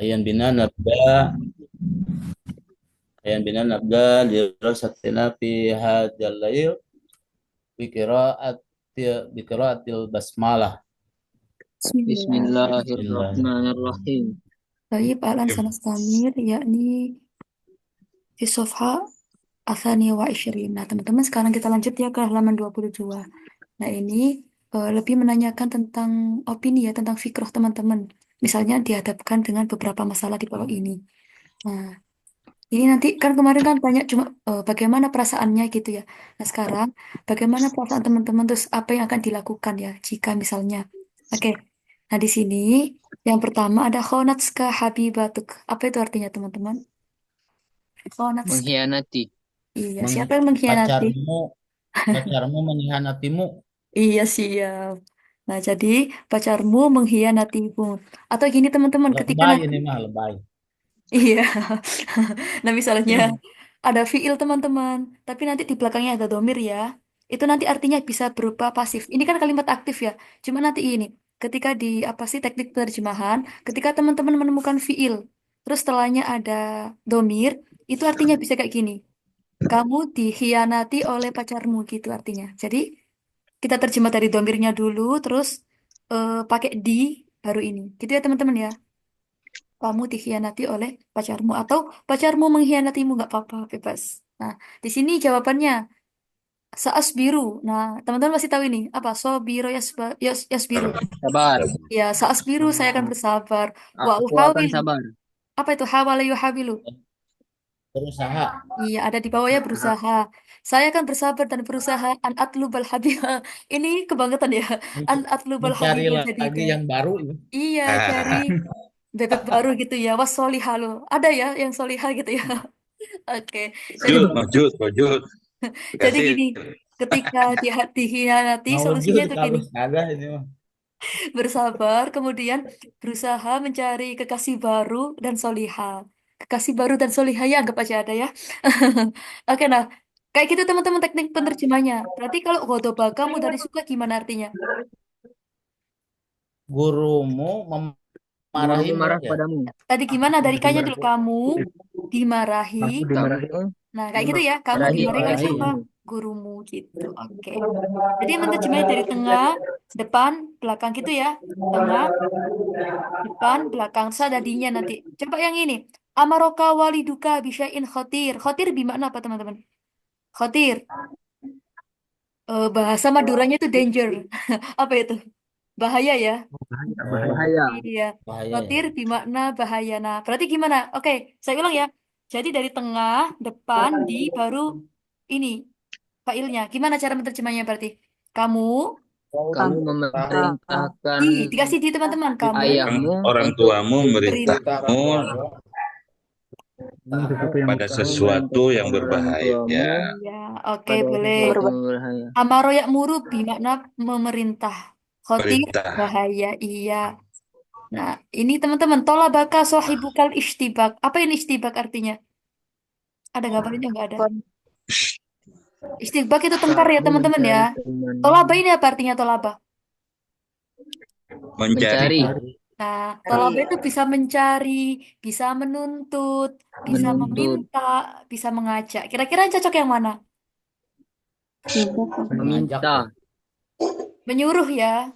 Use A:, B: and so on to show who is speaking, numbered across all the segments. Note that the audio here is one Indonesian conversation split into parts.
A: Ayan bina nabda ayan bina nabda dirasatina fi hadzal lail bi qiraatil basmalah.
B: Bismillah.
A: Bismillah.
B: Bismillahirrahmanirrahim.
C: طيب الآن سنستمر يعني في الصفحة الثانية وعشرين. Nah, teman-teman sekarang kita lanjut ya ke halaman 22. Nah, ini lebih menanyakan tentang opini ya, tentang fikroh teman-teman. Misalnya dihadapkan dengan beberapa masalah di bawah ini. Nah, ini nanti kan kemarin kan tanya cuma bagaimana perasaannya gitu ya. Nah, sekarang bagaimana perasaan teman-teman terus apa yang akan dilakukan ya jika misalnya. Oke. Nah, di sini yang pertama ada khonatska habibatuk. Apa itu artinya teman-teman? Khonatska.
B: Mengkhianati.
C: Iya,
A: Meng,
C: siapa yang mengkhianati?
A: pacarmu pacarmu mengkhianatimu.
C: Iya, siap. Nah, jadi pacarmu mengkhianatimu. Atau gini teman-teman, ketika
A: Lebay
C: nanti
A: ini mah lebay.
C: iya. Nah, misalnya ada fiil teman-teman, tapi nanti di belakangnya ada domir ya. Itu nanti artinya bisa berupa pasif. Ini kan kalimat aktif ya. Cuma nanti ini, ketika di apa sih teknik terjemahan, ketika teman-teman menemukan fiil, terus setelahnya ada domir, itu artinya bisa kayak gini. Kamu dikhianati oleh pacarmu gitu artinya. Jadi kita terjemah dari domirnya dulu, terus pakai di baru ini. Gitu ya teman-teman ya. Kamu dikhianati oleh pacarmu atau pacarmu mengkhianatimu nggak apa-apa, bebas. Nah, di sini jawabannya saas biru. Nah, teman-teman pasti tahu ini apa? So biro yas biru.
B: Sabar.
C: Ya, saas biru saya akan bersabar. Wa
B: Aku akan
C: uhawilu.
B: sabar.
C: Apa itu hawala yuhawilu?
A: Berusaha
C: Iya, ada di bawahnya berusaha. Saya akan bersabar dan berusaha an atlubal habibah. Ini kebangetan ya. An atlubal
A: mencari
C: habibah
A: lagi
C: jadida.
A: yang baru ini.
C: Iya, cari bebek baru gitu ya. Was solihah lo. Ada ya yang solihah gitu ya. Oke. Jadi
D: Mojud, mojud, mojud.
C: jadi
D: Kasih.
C: gini, ketika dihianati solusinya
A: Maujud
C: itu gini.
A: kalau ada ini mah.
C: Bersabar, kemudian berusaha mencari kekasih baru dan solihah. Kekasih baru dan solihah ya anggap aja ada ya. Oke, nah. Kayak gitu teman-teman teknik penerjemahnya. Berarti kalau godoba kamu dari suka gimana artinya?
A: Gurumu
B: Gurumu
A: memarahimu
B: marah
A: ya.
B: padamu.
C: Tadi gimana dari kanya dulu kamu dimarahi.
B: Kamu
C: Nah, kayak gitu ya. Kamu dimarahi oleh
B: dimarahi.
C: siapa? Gurumu gitu. Oke. Jadi menerjemahnya dari tengah, depan, belakang gitu ya. Tengah, depan, belakang. Terus ada dinya nanti. Coba yang ini. Amaroka waliduka bisya'in khotir. Khotir gimana apa teman-teman? Khotir. Bahasa Maduranya itu danger. Apa itu? Bahaya ya.
A: Oh,
B: Bahaya.
C: Iya.
A: bahaya ya.
C: Khotir bermakna bahaya. Nah, berarti gimana? Oke, saya ulang ya. Jadi dari tengah, depan, di, baru ini failnya. Gimana cara menerjemahnya berarti? Kamu,
B: Kamu memerintahkan
C: dikasih di teman-teman. Kamu
B: ayahmu
D: Orang
B: untuk
D: tuamu
C: perintah.
D: merintahmu pada
B: memerintahkan
D: sesuatu yang
B: orang
D: berbahaya.
B: tuamu
C: Iya, oke
B: pada
C: boleh.
B: sesuatu yang berbahaya.
C: Amaro ya'muru bermakna memerintah. Khotir
D: Perintah.
C: bahaya. Iya. Nah, ini teman-teman. Tolabaka sohibukal ishtibak. Apa ini ishtibak artinya? Ada gambarnya nggak ada? Istibak itu tengkar ya
B: Kamu
C: teman-teman ya.
B: mencari temanmu.
C: Tolaba ini apa artinya tolaba?
D: Mencari.
B: Mencari,
C: Nah, tolaba itu bisa mencari, bisa menuntut, bisa
B: menuntut,
C: meminta, bisa mengajak. Kira-kira yang cocok yang mana?
A: Mengajak
B: meminta,
A: ya.
C: Menyuruh ya.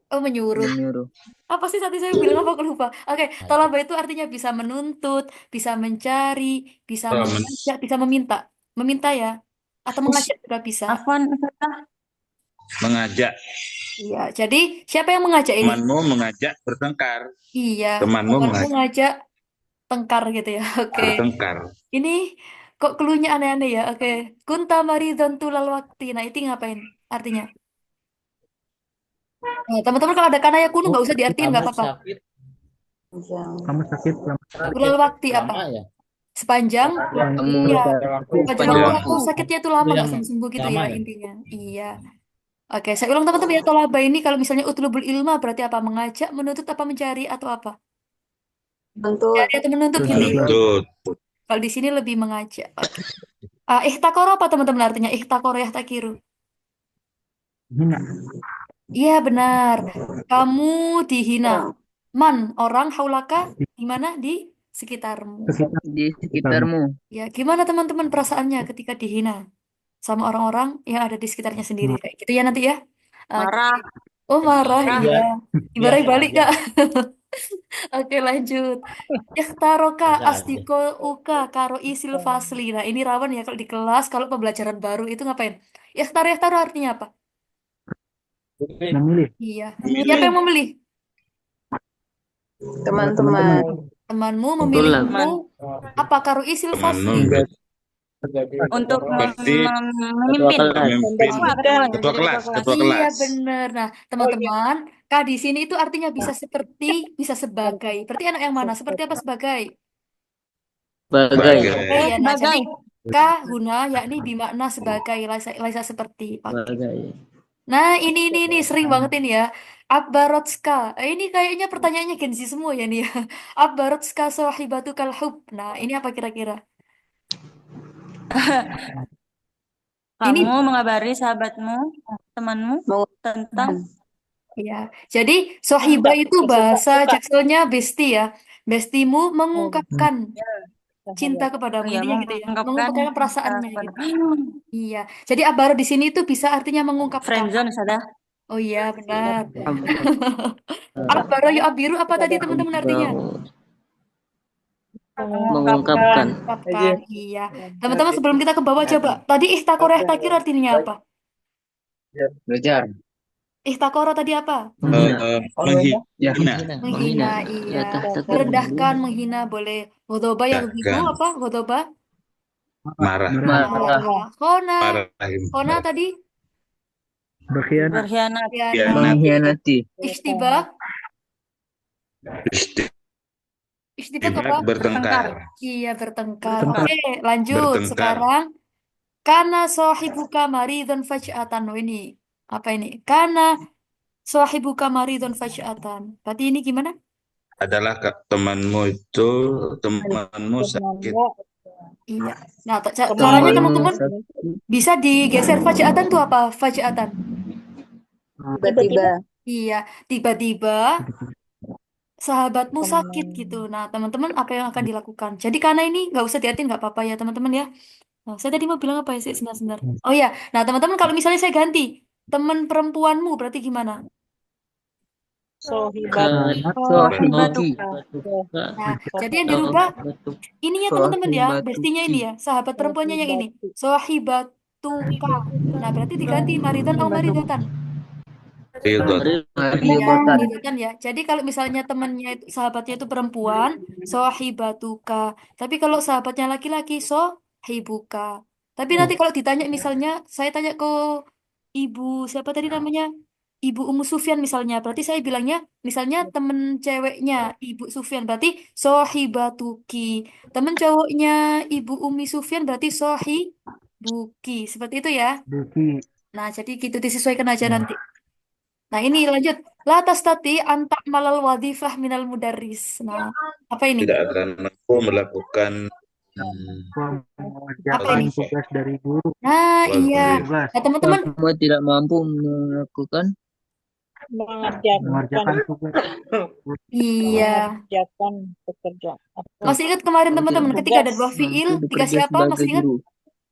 C: Oh, menyuruh.
B: menyuruh.
C: Apa sih tadi saya bilang apa aku lupa. Oke,
A: Mengajak.
C: tolaba itu artinya bisa menuntut, bisa mencari, bisa
D: Oh,
C: mengajak, bisa meminta. Meminta ya. Atau mengajak juga bisa.
D: mengajak.
C: Iya, jadi siapa yang mengajak ini?
D: Temanmu mengajak bertengkar.
C: Iya,
D: Temanmu
C: temanmu
D: mengajak
C: ngajak tengkar gitu ya. Oke.
D: bertengkar.
C: Ini kok keluhnya aneh-aneh ya. Oke. Kunta maridon tulal waktu. Nah, itu ngapain? Artinya. Nah, teman-teman kalau ada kanaya kuno nggak usah diartiin nggak
A: Kamu
C: apa-apa.
A: sakit,
C: Tulal
A: sakit
C: waktu apa?
A: lama ya.
C: Sepanjang?
B: Kamu
C: Iya. Sepanjang waktu
D: Sepanjang
C: aku
D: waktu.
C: sakitnya itu
A: Itu
C: lama nggak
A: yang
C: sembuh-sembuh gitu ya
A: lama ya.
C: intinya. Iya. Oke, saya ulang teman-teman ya. Tolaba ini kalau misalnya utlubul ilma berarti apa? Mengajak, menuntut apa mencari atau apa? Mencari atau menuntut gitu ya.
D: Menuntut.
C: Kalau di sini lebih mengajak. Oke. Ihtakoro apa teman-teman artinya? Ihtakoro yahtakiru. Iya benar. Kamu dihina. Man, orang haulaka. gimana di sekitarmu.
B: Di sekitarmu.
C: Ya, gimana teman-teman perasaannya ketika dihina sama orang-orang yang ada di sekitarnya sendiri kayak gitu ya nanti ya. Oke.
E: Marah.
C: Oh, marah,
E: Marah.
C: iya. Dimarahin
A: Biasa
C: balik,
A: aja.
C: Kak. Oke, lanjut. Ikhtaroka
A: Biasa aja.
C: astiko uka karo isil fasli. Nah, ini rawan ya kalau di kelas, kalau pembelajaran baru itu ngapain? Ikhtaro artinya apa?
F: Memilih.
C: Iya.
D: Memilih.
C: Siapa yang memilih?
E: Teman-teman.
C: Temanmu
B: Betul lah.
C: memilihmu apa karo isil
D: Temanmu
C: fasli?
E: Untuk
D: Berarti
E: memimpin.
D: memimpin
E: Ketua kelas.
D: ketua
C: Iya,
D: kelas.
C: bener. Nah, teman-teman, Kak di sini itu artinya bisa seperti, bisa sebagai. Berarti anak yang mana? Seperti apa sebagai?
B: Sebagai.
D: Sebagai.
C: Iya, nah jadi
E: Sebagai.
C: ka guna yakni bimakna sebagai laisa seperti. Oke.
B: Sebagai.
C: Nah, ini sering banget ini ya. Abbarotska. Ini kayaknya pertanyaannya Gen Z semua ya nih ya. Abbarotska sohibatukal hub. Nah, ini apa kira-kira? Ini
E: Kamu mengabari sahabatmu, temanmu tentang
C: ya. Jadi sohiba itu bahasa Jakselnya bestie ya. Bestimu mengungkapkan cinta kepadamu,
E: ya
C: intinya gitu ya.
E: mengungkapkan
C: Mengungkapkan perasaannya gitu. Iya. Jadi abaro di sini itu bisa artinya mengungkapkan.
E: friendzone sudah.
C: Oh iya, benar. Abaro yu abiru apa tadi teman-teman artinya?
B: Mengungkapkan.
C: Mengungkapkan, iya. Teman-teman sebelum kita ke bawah coba. Tadi ihtakoro ihtakir artinya apa?
B: Belajar.
C: Ihtakoro tadi apa?
B: Menghina.
D: Menghina.
C: Menghina, iya. Merendahkan, menghina boleh. Godoba yang begitu
D: Merendahkan.
C: apa? Godoba?
D: Marah.
B: Marah.
C: Kona.
D: Marahin.
C: Kona tadi?
F: Berkhianat.
E: Berkhianat.
C: Khianat.
B: Mengkhianati.
C: Ishtibak. Ishtibak apa?
D: Bertengkar.
C: Iya, bertengkar. Oke, lanjut.
D: Bertengkar.
C: Sekarang, kana sohibuka maridun faj'atan. Oh, ini. Apa ini? Kana sohibuka maridun faj'atan. Berarti ini gimana?
D: Adalah temanmu itu, temanmu sakit.
C: Iya. Nah, caranya
B: Temanmu
C: teman-teman
B: sakit.
C: bisa digeser faj'atan tuh apa? Faj'atan.
E: Tiba-tiba.
C: Iya, tiba-tiba sahabatmu sakit gitu. Nah, teman-teman apa yang akan dilakukan? Jadi karena ini nggak usah diartiin nggak apa-apa ya teman-teman ya. Nah, saya tadi mau bilang apa ya sih sebentar. Oh ya, nah teman-teman kalau misalnya saya ganti teman perempuanmu berarti gimana?
B: Sohibatuki.
C: Nah, jadi yang dirubah ini ya teman-teman ya, bestinya ini ya, sahabat perempuannya yang ini. Sohibatuka. Nah, berarti diganti maridan atau maridatan.
D: Ridot.
C: Iya, maridatan ya. Jadi kalau misalnya temannya itu sahabatnya itu perempuan, sohibatuka. Tapi kalau sahabatnya laki-laki, sohibuka. Tapi nanti kalau ditanya misalnya, saya tanya ke ibu siapa tadi namanya? Ibu Ummu Sufyan misalnya, berarti saya bilangnya misalnya temen ceweknya Ibu Sufyan berarti sohibatuki. Temen cowoknya Ibu Umi Sufyan berarti sohibuki. Seperti itu ya.
F: Buki.
C: Nah, jadi gitu disesuaikan aja nanti. Nah, ini lanjut. La tastati antak malal wadifah minal mudarris. Nah, apa ini?
D: Tidak akan mampu melakukan
C: Apa ini?
F: Mengerjakan tugas dari guru.
C: Nah, iya.
F: Tugas.
C: Nah, teman-teman,
B: Kamu tidak mampu melakukan
F: Mengerjakan tugas.
C: iya.
E: pekerjaan.
C: Masih ingat kemarin teman-teman ketika ada dua
B: mampu
C: fiil dikasih
B: bekerja
C: apa?
B: sebagai
C: Masih ingat?
B: guru.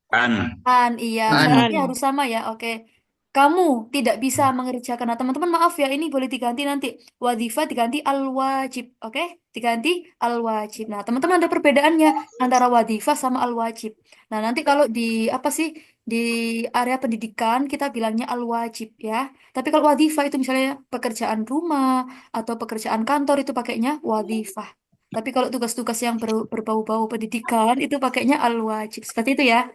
C: An, iya.
B: An.
C: Syaratnya harus sama ya. Oke. Kamu tidak bisa mengerjakan. Nah, teman-teman maaf ya, ini boleh diganti nanti. Wadifah diganti al-wajib. Oke? Diganti al-wajib. Nah, teman-teman ada perbedaannya antara wadifah sama al-wajib. Nah, nanti kalau di apa sih? Di area pendidikan kita bilangnya al-wajib ya. Tapi kalau wadifah itu misalnya pekerjaan rumah atau pekerjaan kantor itu pakainya wadifah. Tapi kalau tugas-tugas yang berbau-bau pendidikan itu pakainya al-wajib. Seperti itu ya.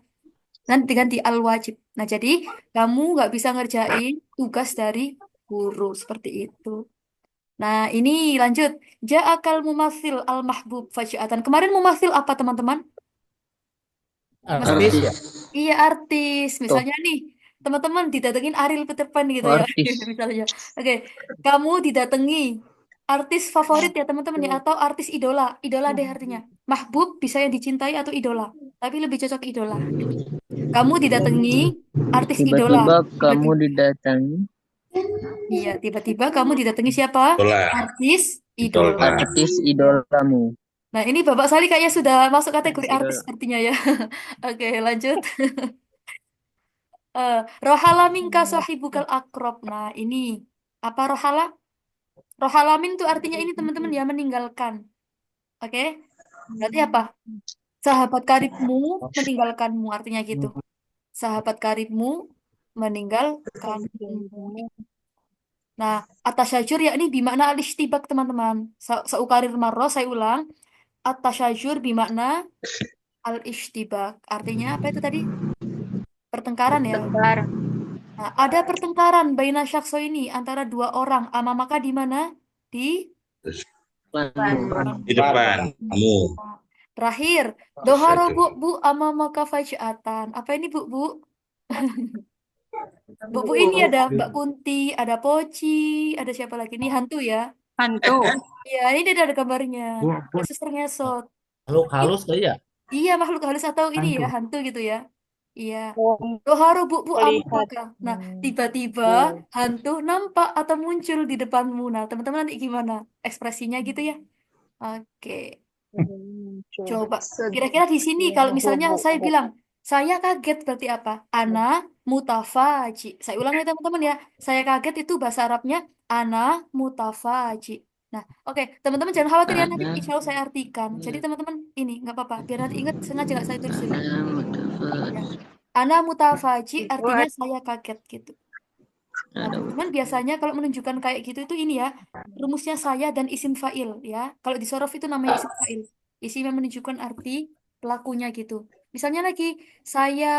C: Nanti diganti al-wajib. Nah, jadi kamu nggak bisa ngerjain tugas dari guru seperti itu. Nah, ini lanjut. Ja'akal mumathil al-mahbub faja'atan. Kemarin mumathil apa, teman-teman?
A: Artis ya.
C: Iya, artis. Misalnya nih, teman-teman didatengin Ariel Peter Pan gitu ya.
B: Artis.
C: Misalnya. Oke, kamu didatangi artis favorit ya, teman-teman ya. Atau artis idola. Idola deh artinya. Mahbub bisa yang dicintai atau idola. Tapi lebih cocok idola. Kamu didatangi artis idola.
B: Tiba-tiba kamu didatangi
C: Iya, tiba-tiba kamu didatangi siapa?
D: Idola.
C: Artis
D: Idola.
C: Idola.
B: Artis idolamu.
C: Nah, ini Bapak Sali kayaknya sudah masuk kategori
B: Artis
C: artis
B: idola.
C: sepertinya ya. Oke, lanjut. Rohala minka sahibukal akrob. Nah, ini apa rohala? Rohala min tuh artinya ini teman-teman ya meninggalkan. Oke? Berarti apa? Sahabat karibmu meninggalkanmu artinya gitu. Sahabat karibmu meninggalkanmu. Nah, atasyajur yakni bimakna al-istibak teman-teman. Saukarir marro, saya ulang. Atasyajur bimakna al-istibak. Artinya apa itu tadi? Pertengkaran ya.
E: Tebar.
C: Nah, ada pertengkaran baina syakso ini antara dua orang. Maka di mana? Di
B: Bandung.
D: Di depanmu.
C: terakhir.
D: Itu
C: Doharo
D: saja.
C: bu maka fajatan. Apa ini bu? Bu ini ada Mbak Kunti, ada Poci, ada siapa lagi? Ini hantu ya.
E: Hantu.
C: Iya, ini dia ada gambarnya.
F: Bu,
C: Ada suster ngesot.
A: Makhluk
C: Ini,
A: halus kali ya?
C: iya makhluk halus atau ini ya
F: hantu.
C: hantu gitu ya. Iya. Doharo bu
E: Melihat.
C: maka. Nah, tiba-tiba hantu nampak atau muncul di depanmu. Nah, teman-teman nanti gimana ekspresinya gitu ya? Oke. Coba. Kira-kira di sini kalau misalnya saya bilang, saya kaget berarti apa? Ana mutafaji. Saya ulang ya teman-teman ya. Saya kaget itu bahasa Arabnya ana mutafaji. Nah, oke. Teman-teman jangan khawatir ya nanti
B: Ana
C: insya Allah saya artikan. Jadi teman-teman ini nggak apa-apa. Biar nanti ingat sengaja nggak saya tulis dulu.
B: ana
C: Ya.
B: mutafaji.
C: Ana mutafaji artinya saya kaget gitu. Nah,
B: Ana
C: teman-teman biasanya kalau menunjukkan kayak gitu itu ini ya, rumusnya saya dan isim fa'il ya. Kalau di sorof itu namanya isim fa'il. Isim yang menunjukkan arti pelakunya gitu. Misalnya lagi, saya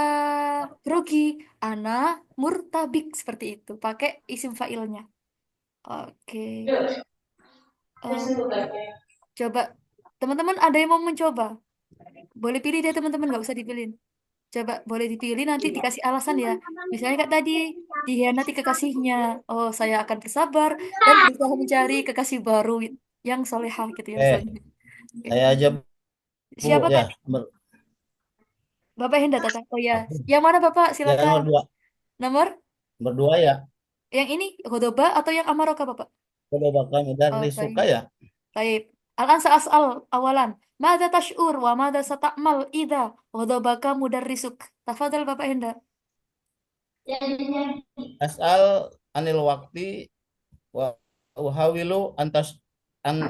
C: grogi, ana murtabik seperti itu. Pakai isim fa'ilnya. Oke. Coba, teman-teman ada yang mau mencoba? Boleh pilih deh teman-teman, nggak usah dipilih. Coba boleh dipilih nanti dikasih alasan ya. Misalnya kayak tadi dihianati kekasihnya. Oh, saya akan bersabar dan berusaha mencari kekasih baru yang solehah gitu ya
A: Eh,
C: misalnya. Oke.
A: saya aja Bu
C: Siapa
A: ya.
C: Kak? Bapak Hendak Tata. Oh ya. Yang mana Bapak?
A: Ya
C: Silakan.
A: nomor dua.
C: Nomor?
A: Berdua ya.
C: Yang ini Godoba atau yang Amaroka Bapak?
A: Coba bakal
C: Oh,
A: dari suka
C: baik.
A: ya.
C: Baik. Al-ansa as'al awalan. Mada tash'ur wa mada sata'mal idha ghadabaka mudarrisuk. Tafadhal Bapak Hendak.
A: Asal anil waktu wa uhawilu an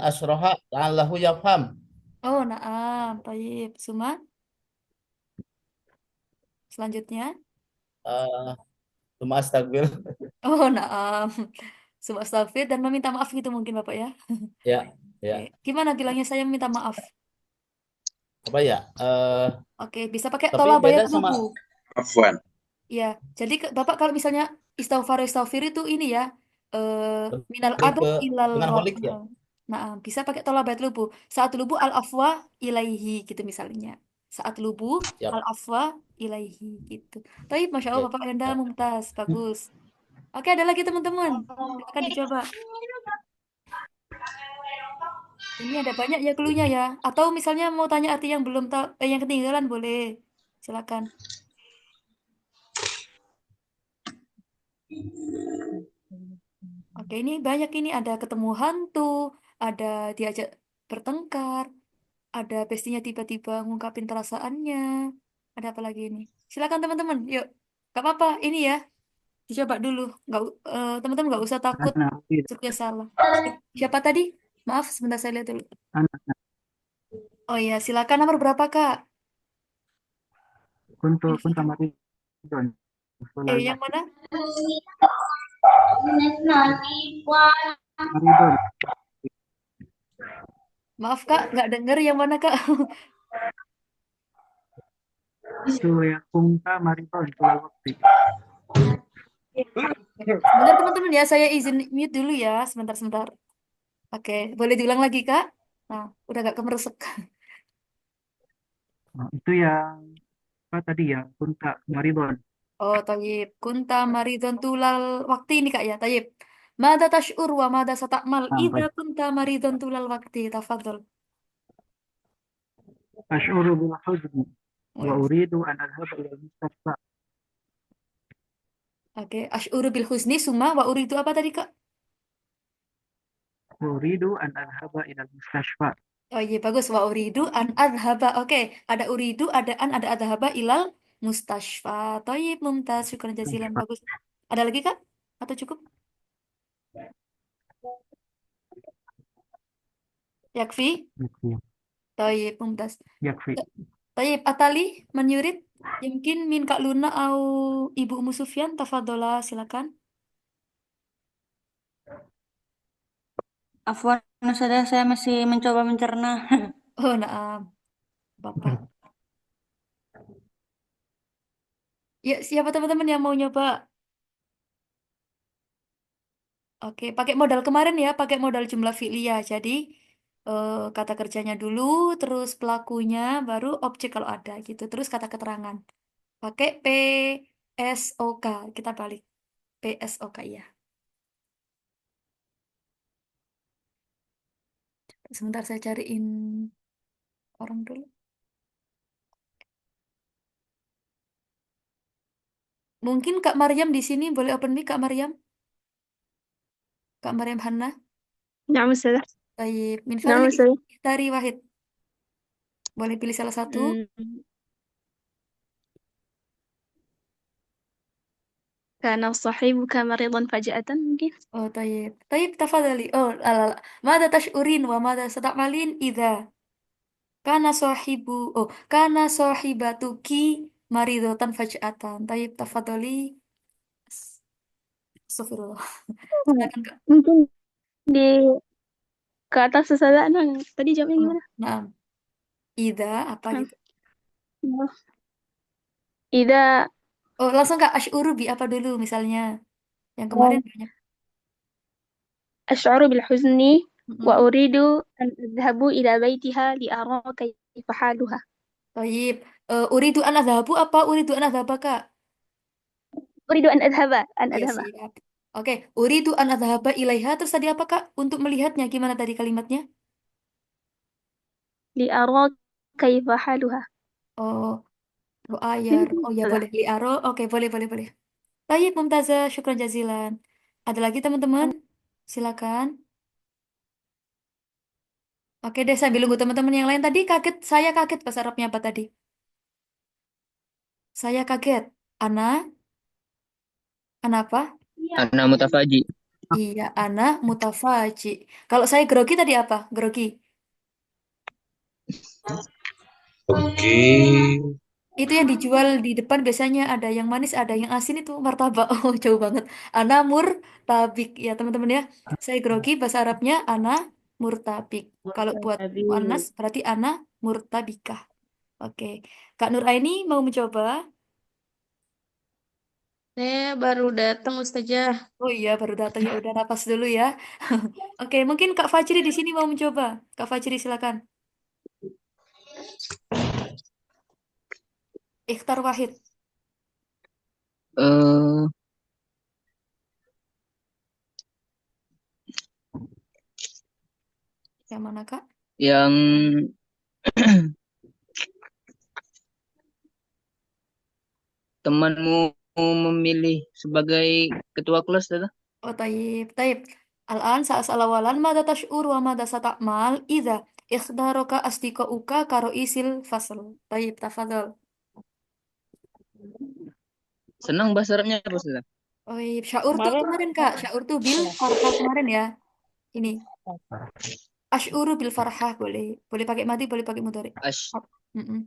A: asroha la'allahu yafham.
C: Oh, naam. Baik. Suma. Selanjutnya.
A: Eh, Cuma astagfir.
C: Oh, naam. Suma astagfir dan meminta maaf gitu mungkin Bapak ya.
A: Ya, ya.
C: Oke. Gimana bilangnya saya meminta maaf?
A: Apa ya?
C: Oke, bisa pakai
A: Tapi
C: tola bayat
A: beda sama
C: lubu.
D: Afwan.
C: Ya, jadi Bapak kalau misalnya istighfar istighfir itu ini ya, minal
A: lebih
C: adab
A: ke
C: ilal
A: dengan holik ya.
C: Nah, bisa pakai tola bayat lubu. Saat lubu al afwa ilaihi gitu misalnya. Saat lubu
A: Siap.
C: al afwa ilaihi gitu. Tapi masya Allah
A: Oke.
C: Bapak Enda mumtaz, bagus. Oke, ada lagi teman-teman. Silakan dicoba. Ini ada banyak ya clue-nya ya. Atau misalnya mau tanya arti yang belum tahu, yang ketinggalan boleh. Silakan. Oke, ini banyak ini ada ketemu hantu, ada diajak bertengkar, ada bestinya tiba-tiba ngungkapin perasaannya. Ada apa lagi ini? Silakan teman-teman, yuk. Gak apa-apa, ini ya. Dicoba dulu. Teman-teman nggak usah takut
F: Anak tidak.
C: jawabnya salah. Siapa tadi? Maaf, sebentar saya lihat dulu.
F: Anak
C: Oh iya, silakan nomor berapa, Kak?
F: kunta mati don.
C: Yang mana?
F: Maridon.
C: Maaf, Kak, nggak denger yang mana, Kak?
F: Itu ya kunta maridon tulal waktu.
C: Sebentar, teman-teman ya, saya izin mute dulu ya, sebentar-sebentar. Oke, boleh diulang lagi, Kak? Nah, udah gak kemeresek.
F: Nah, itu yang apa tadi ya kunta maridon.
C: Oh, tayyib. Kunta maridun tulal waktu ini, Kak ya, tayyib. Mada tash'ur wa mada sata'mal idha
F: Sampai
C: kunta maridun tulal waktu. Tafadhol.
F: ashuru bil huzni wa
C: Wes.
F: uridu an adhhaba ila al-mustashfa.
C: Oke, ash'uru bil husni summa wa uridu apa tadi, Kak?
F: Uridu an adhaba ilal mustashfa.
C: Oh iya bagus. Wa uridu an adhaba. Oke, ada uridu, ada an, ada adhaba ilal mustashfa. Thayyib, mumtaz. Syukran jazilan.
F: Mustashfa.
C: Bagus. Ada lagi Kak? Atau cukup? Yakfi?
F: Yakfi.
C: Thayyib, mumtaz.
F: Yakfi.
C: Thayyib, Atali, man yurid? Mungkin min Kak Luna atau Ibu Umu Sufyan, tafadola, silakan.
E: Afwan, saya masih mencoba mencerna.
C: Oh, naam. Bapak. Ya, siapa teman-teman yang mau nyoba? Oke, pakai modal kemarin ya, pakai modal jumlah fi'liyah. Jadi, kata kerjanya dulu, terus pelakunya, baru objek kalau ada gitu. Terus kata keterangan. Pakai PSOK. Kita balik. PSOK ya. Sebentar saya cariin orang dulu. Mungkin Kak Maryam di sini boleh open mic Kak Maryam? Kak Maryam Hanna.
G: نعم أستاذة.
C: Baik, min
G: نعم
C: fadli
G: أستاذة.
C: dari Wahid. Boleh pilih salah satu.
G: كان صاحبك مريضا فجأة ممكن.
C: Oh, طيب. طيب تفضلي. Oh, لا لا لا. ماذا تشعرين وماذا ستعملين إذا كان صاحب كان صاحبتك مريضة فجأة. طيب تفضلي. Astagfirullah. Silakan Kak.
G: mungkin di ke atas Ustazah. Nah, tadi jawabnya
C: Oh,
G: gimana?
C: nah. Ida apa
G: Nah,
C: gitu?
G: إذا
C: Oh, langsung Kak asyuru bi apa dulu misalnya. Yang kemarin banyak.
G: أشعر بالحزن
C: Mm-mm.
G: وأريد أن أذهب إلى بيتها لأرى كيف حالها.
C: Taib. Uridu an adhabu apa uridu an adhaba Kak?
G: أريد أن أذهب
C: Iya siap. Oke, uridu an adhaba ilaiha terus tadi apa Kak? Untuk melihatnya gimana tadi kalimatnya?
G: لأرى كيف حالها.
C: Oh, ayar. Oh ya boleh liaro. Oke, boleh boleh boleh. Taib Mumtazah, syukran jazilan. Ada lagi teman-teman? Silakan. Oke deh, sambil nunggu teman-teman yang lain tadi kaget. Saya kaget bahasa Arabnya apa tadi? Saya kaget. Ana? Ana apa?
B: Ana mutafaji.
C: Iya, ana mutafaji. Kalau saya grogi tadi apa? Grogi.
D: Oke.
C: Itu yang dijual di depan biasanya ada yang manis, ada yang asin itu martabak. Oh, jauh banget. Ana murtabik ya teman-teman ya. Saya grogi bahasa Arabnya ana murtabik. Kalau buat panas berarti ana murtabikah. Oke. Kak Nuraini mau mencoba?
H: Saya baru datang Ustazah.
C: Oh iya, baru datang ya udah napas dulu ya. Oke, mungkin Kak Fajri di sini mau mencoba. Kak Fajri silakan. Ikhtar Wahid.
B: Eh,
C: Yang mana Kak?
B: yang temanmu memilih sebagai ketua kelas, Tata?
C: Oh, taib, taib. Al-an sa'asal awalan mada tash'ur wa mada sata'mal idza ikhdaraka asdiqauka karoisil fasl. Taib, tafadhol.
B: Senang bahasa Arabnya apa, Tata?
C: Oh, iya. Syaur tuh kemarin Kak, syaur tuh bil farhah kemarin ya. Ini. Asyuru bil farhah boleh. Boleh pakai mati, boleh pakai mudhari.
B: Ash
C: Mm-mm.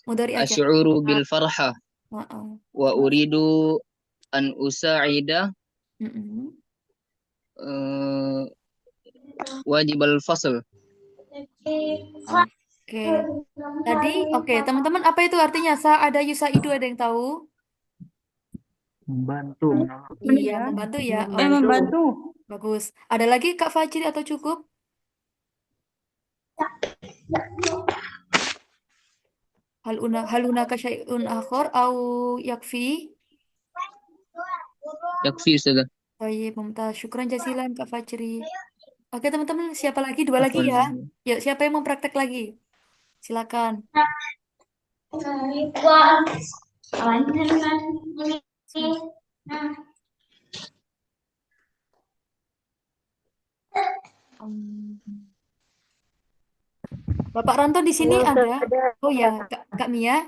C: Mudhari aja.
B: asy'uru bil farha
C: Heeh.
B: wa uridu an usa'ida
C: Mm-mm.
B: eh, wajibal fasl.
C: Oke. Tadi, oke, teman-teman apa itu artinya? Sa'ada yusaidu ada yang tahu?
F: Membantu, menolong.
C: Iya, membantu ya. Oke.
E: Membantu.
C: Bagus. Ada lagi Kak Fajri atau cukup? Haluna ka syai'un akhar au yakfi?
B: Yakfi, Ustazah.
C: Baik, mumtaz. Syukran jazilan Kak Fajri. Oke, teman-teman, siapa lagi? Dua lagi ya. Yuk, siapa yang mau praktek lagi? Silakan. Hmm. Bapak Ranto di sini
I: Ini
C: ada.
I: Ustazah.
C: Oh ya, Kak Mia.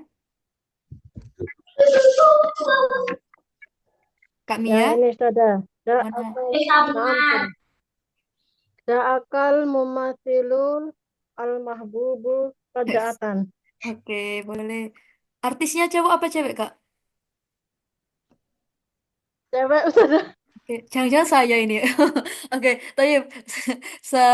C: Kak
I: Ya,
C: Mia,
I: ini Ustazah.
C: mana?
I: Naam, Da'akal mumathilul al-mahbubu faja'atan.
C: Oke, boleh. Artisnya cowok apa cewek, Kak?
I: Cewek Ustazah.
C: Oke, jangan-jangan saya ini. Oke, tayyib. Sa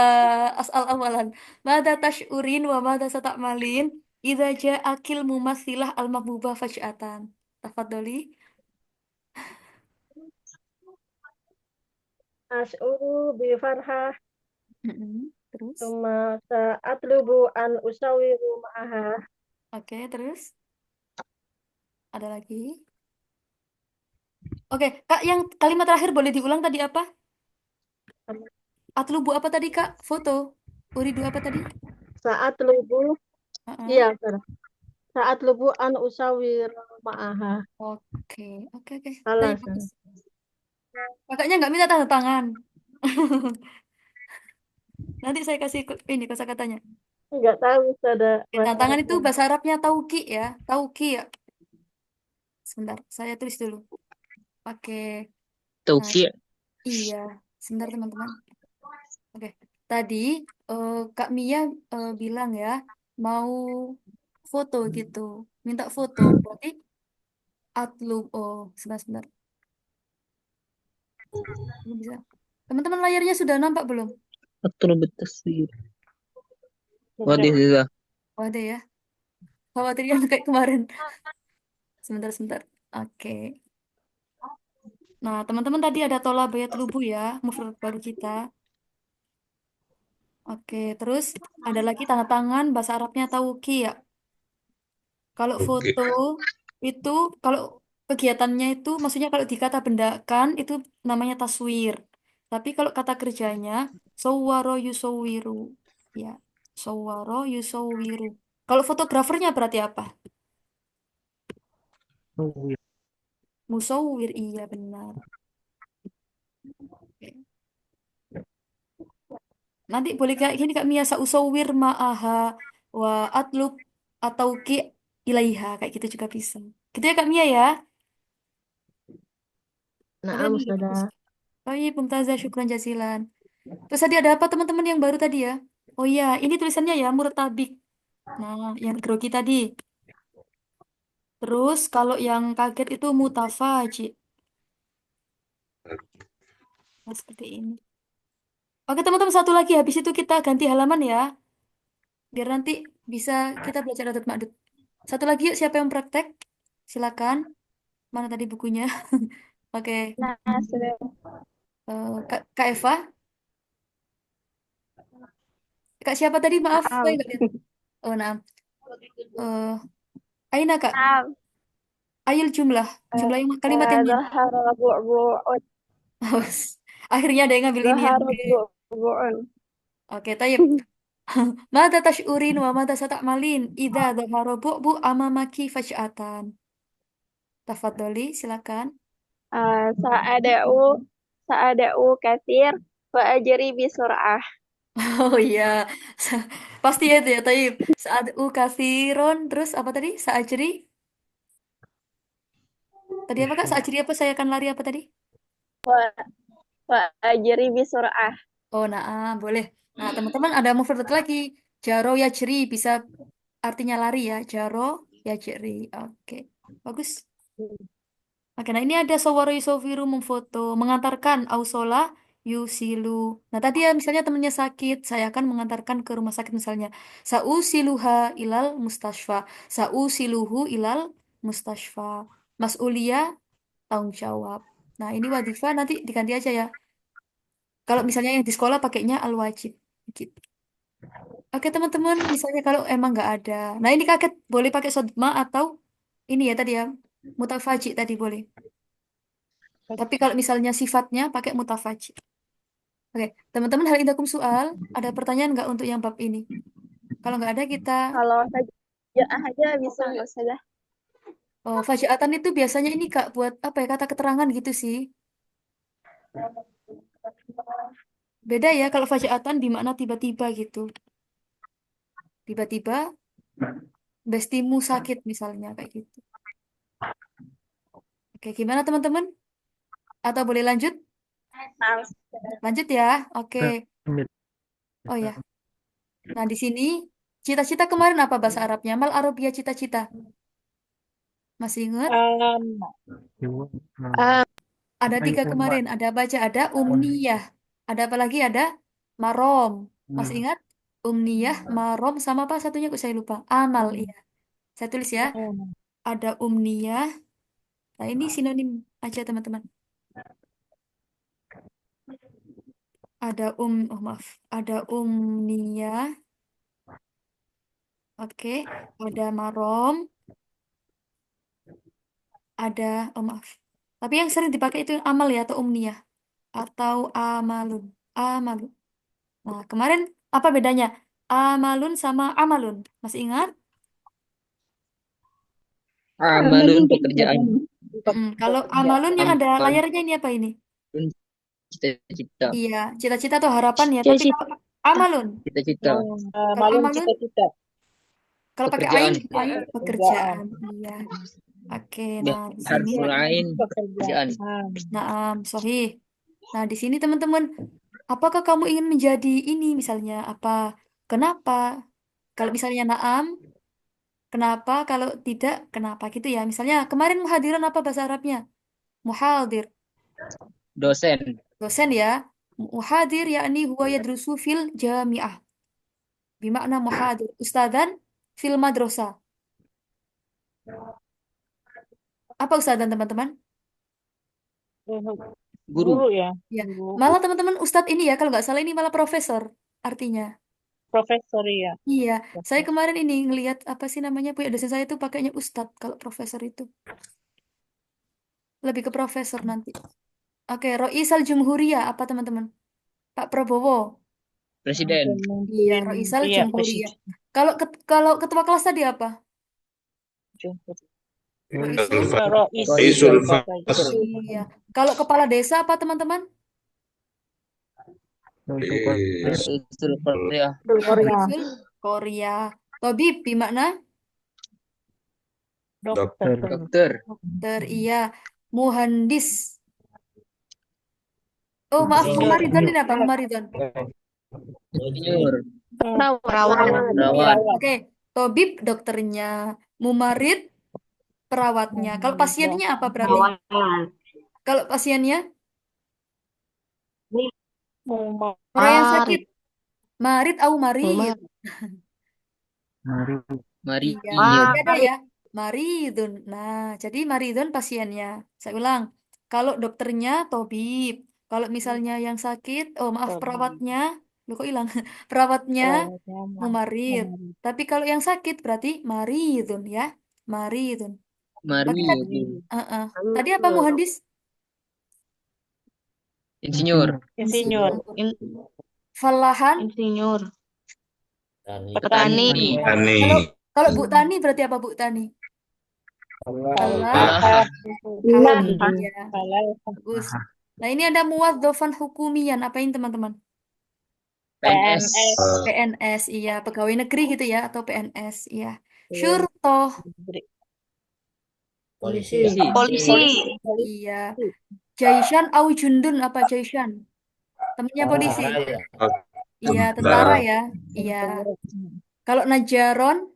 C: as'al awalan. Mada tash'urin wa mada sata'malin idza ja'akil mumatsilah al-mahbubah faj'atan. Tafadholi.
I: Asy'uru bi farhah
C: Terus?
I: summa sa'atlubu an usawiru ma'aha.
C: Oke, terus? Ada lagi? Oke, Kak, yang kalimat terakhir boleh diulang tadi apa? Atlubu apa tadi, Kak? Foto. Uridu apa tadi?
I: Sa'atlubu,
C: Heeh.
I: iya Ustazah. Sa'atlubu an usawiru ma'aha.
C: Oke, oke, oke.
I: Salah,
C: Tayyib, bagus.
I: Ustazah.
C: Kakaknya nggak minta tanda tangan. Nanti saya kasih ini kosakatanya.
I: Enggak tahu Ustazah
C: Tanda
I: bahasa
C: tangan itu
I: Arabnya.
C: bahasa Arabnya tauki ya. Tauki ya. Sebentar, saya tulis dulu. Oke. Nah,
B: Taufiq.
C: iya. Sebentar teman-teman. Oke. Tadi Kak Mia bilang ya mau foto gitu. Minta foto. Berarti atlub. Oh, sebentar. Ini bisa. Teman-teman layarnya sudah nampak belum?
B: Atlub at-taswir.
I: Sudah.
B: Waduh, sudah.
C: Oh, ada ya. Khawatirnya kayak kemarin. Sebentar. Oke. Nah, teman-teman tadi ada tola bayat lubu ya, mufrad baru kita. Oke, terus ada lagi tanda tangan bahasa Arabnya tauqi ya. Kalau
D: Oke.
C: foto itu, kalau kegiatannya itu, maksudnya kalau dikata bendakan itu namanya taswir. Tapi kalau kata kerjanya, sawwaro yusawwiru. Ya, sawwaro yusawwiru. Kalau fotografernya berarti apa?
F: Oh, ya.
C: Musawwir, iya benar. Oke. Nanti boleh kayak gini Kak Mia, sausawir ma'aha wa atlub atau ki ilaiha, kayak gitu juga bisa. Gitu ya Kak Mia ya. Ada
I: Naam
C: lagi nggak? Bagus.
I: Ustazah.
C: Oh iya, Mumtazah, syukran jazilan. Terus tadi ada apa teman-teman yang baru tadi ya? Oh iya, ini tulisannya ya, murtabik. Nah, yang grogi tadi. Terus kalau yang kaget itu mutafaji. Nah, seperti ini. Oke teman-teman, satu lagi. Habis itu kita ganti halaman ya. Biar nanti bisa kita belajar adat makdud. Satu lagi yuk, siapa yang praktek? Silakan. Mana tadi bukunya? Oke.
G: Nah, sudah.
C: Kak Eva. Kak siapa tadi? Maaf, saya nggak lihat. Oh, nah. Aina Kak.
G: Nah,
C: Ayul jumlah. Jumlah yang kalimat yang mana?
G: ظهر بعبع
C: Akhirnya ada yang ngambil ini ya.
G: ظهر
C: Oke.
G: بعبع
C: Oke, tayyib. Mata tash'urin wa mata sata'malin idza dhahara bu'bu amamaki faj'atan. Tafadholi, silakan.
G: سأدعو سأدعو كثير وأجري بسرعة.
C: Oh iya. Pasti ya itu ya, tayyib. Saat kasiron terus apa tadi? Saajri. Tadi apa Kak? Saajri apa? Saya akan lari apa tadi?
G: وأجري بسرعة.
C: Oh, nah, boleh. Nah, teman-teman ada mufrad lagi. Jaro yajri bisa artinya lari ya. Jaro yajri. Oke. Bagus. Oke, nah ini ada sawara yusofiru memfoto, mengantarkan ausola yusilu. Nah, tadi ya misalnya temennya sakit, saya akan mengantarkan ke rumah sakit misalnya. Sausiluha ilal mustasfa. Sausiluhu ilal mustasfa. Mas'ulia tanggung jawab. Nah, ini wadifah nanti diganti aja ya. Kalau misalnya yang di sekolah pakainya al-wajib. Gitu. Oke teman-teman, misalnya kalau emang nggak ada. Nah ini kaget, boleh pakai sodma atau ini ya tadi ya, mutafaji tadi boleh. Tapi kalau misalnya sifatnya pakai mutafaji. Oke, teman-teman hal indakum soal, ada pertanyaan nggak untuk yang bab ini? Kalau nggak ada kita,
G: Kalau saja aja bisa nggak usah dah.
C: oh fajiatan itu biasanya ini Kak buat apa ya kata keterangan gitu sih. Beda ya kalau fajaatan bermakna tiba-tiba gitu. Tiba-tiba bestimu sakit misalnya kayak gitu. Oke, gimana teman-teman? Atau boleh lanjut? Lanjut ya. Oke.
F: Ambil.
C: Oh ya. Nah, di sini cita-cita kemarin apa bahasa Arabnya? Mal Arabia cita-cita. Masih ingat? Ada tiga kemarin. Ada baca, ada umniyah. Ada apa lagi? Ada marom. Masih ingat? Umniyah, marom, sama apa satunya kok saya lupa. Amal, iya. Saya tulis ya. Ada umniyah. Nah, ini sinonim aja teman-teman. Ada oh maaf. Ada umniyah. Oke. Ada marom. Ada, oh maaf. Tapi yang sering dipakai itu yang amal ya atau umniyah. Atau amalun. Amalun. Nah, kemarin apa bedanya? Amalun sama amalun. Masih ingat?
B: Amalun pekerjaan.
C: Kalau amalun yang ada
B: Amalun
C: layarnya ini apa ini?
B: cita-cita.
C: Iya, cita-cita atau harapan ya. Tapi
G: Cita-cita.
C: kalau amalun,
B: Cita-cita.
C: kalau amalun, kalau pakai ain,
B: Pekerjaan.
C: pekerjaan. Iya. Oke, nah di sini,
B: Harful ain pekerjaan.
C: nah, sohih. Nah di sini teman-teman, apakah kamu ingin menjadi ini misalnya apa? Kenapa? Kalau misalnya naam, kenapa? Kalau tidak, kenapa gitu ya? Misalnya kemarin muhadiran apa bahasa Arabnya? Muhadir.
B: Dosen.
C: Dosen ya. Muhadir yakni huwa yadrusu fil jami'ah. Bimakna muhadir. Ustadzan fil madrasah. Apa ustadzan teman-teman?
B: Guru.
C: Ya. Malah teman-teman ustadz ini ya, kalau nggak salah ini malah profesor artinya.
E: Profesor ya.
C: Iya, saya kemarin ini ngelihat apa sih namanya punya dosen saya itu pakainya ustadz kalau profesor itu. Lebih ke profesor nanti. Oke, Roisal Jumhuriyah apa teman-teman? Pak Prabowo.
B: Presiden.
C: Iya, Roisal
E: Iya,
C: Jumhuriyah. Kalau ketua kelas tadi apa? Roisul.
D: Raisul
C: Iya. Kalau kepala desa apa teman-teman?
B: Raisul Korea.
C: Roisul Korea. Tabib gimana?
D: Dokter.
B: Dokter.
C: Dokter, iya. Muhandis. Oh, maaf, Mumaridon ini apa? Mumaridon.
B: Insinyur.
H: Perawat.
C: Oke, Tabib dokternya, Mumarid perawatnya. Kalau pasiennya apa berarti? Kalau pasiennya orang yang sakit, marid atau marid?
F: Mari.
C: Iya,
B: Iya.
C: masih ada ya. Maridun. Nah, jadi maridun pasiennya. Saya ulang. Kalau dokternya tabib. Kalau misalnya yang sakit, oh maaf perawatnya, lu kok hilang? Perawatnya mumarid. Tapi kalau yang sakit berarti maridun ya. Maridun.
B: Mari.
C: Oke, tadi apa muhandis?
B: Insinyur.
E: Insinyur.
C: Falahan.
H: Insinyur.
A: Petani.
H: Petani.
C: Kalau Bu Tani berarti apa Bu Tani?
B: Ah,
C: Ya, bagus. Nah, ini ada muwadzafan hukumian. Apain teman-teman?
B: PNS.
C: PNS, iya. Pegawai negeri gitu ya, atau PNS, iya. Syurtoh,
A: Polisi.
H: Polisi.
C: iya. Jaishan au jundun, apa Jaishan? Temennya polisi. Iya, tentara ya. Iya. Kalau Najaron,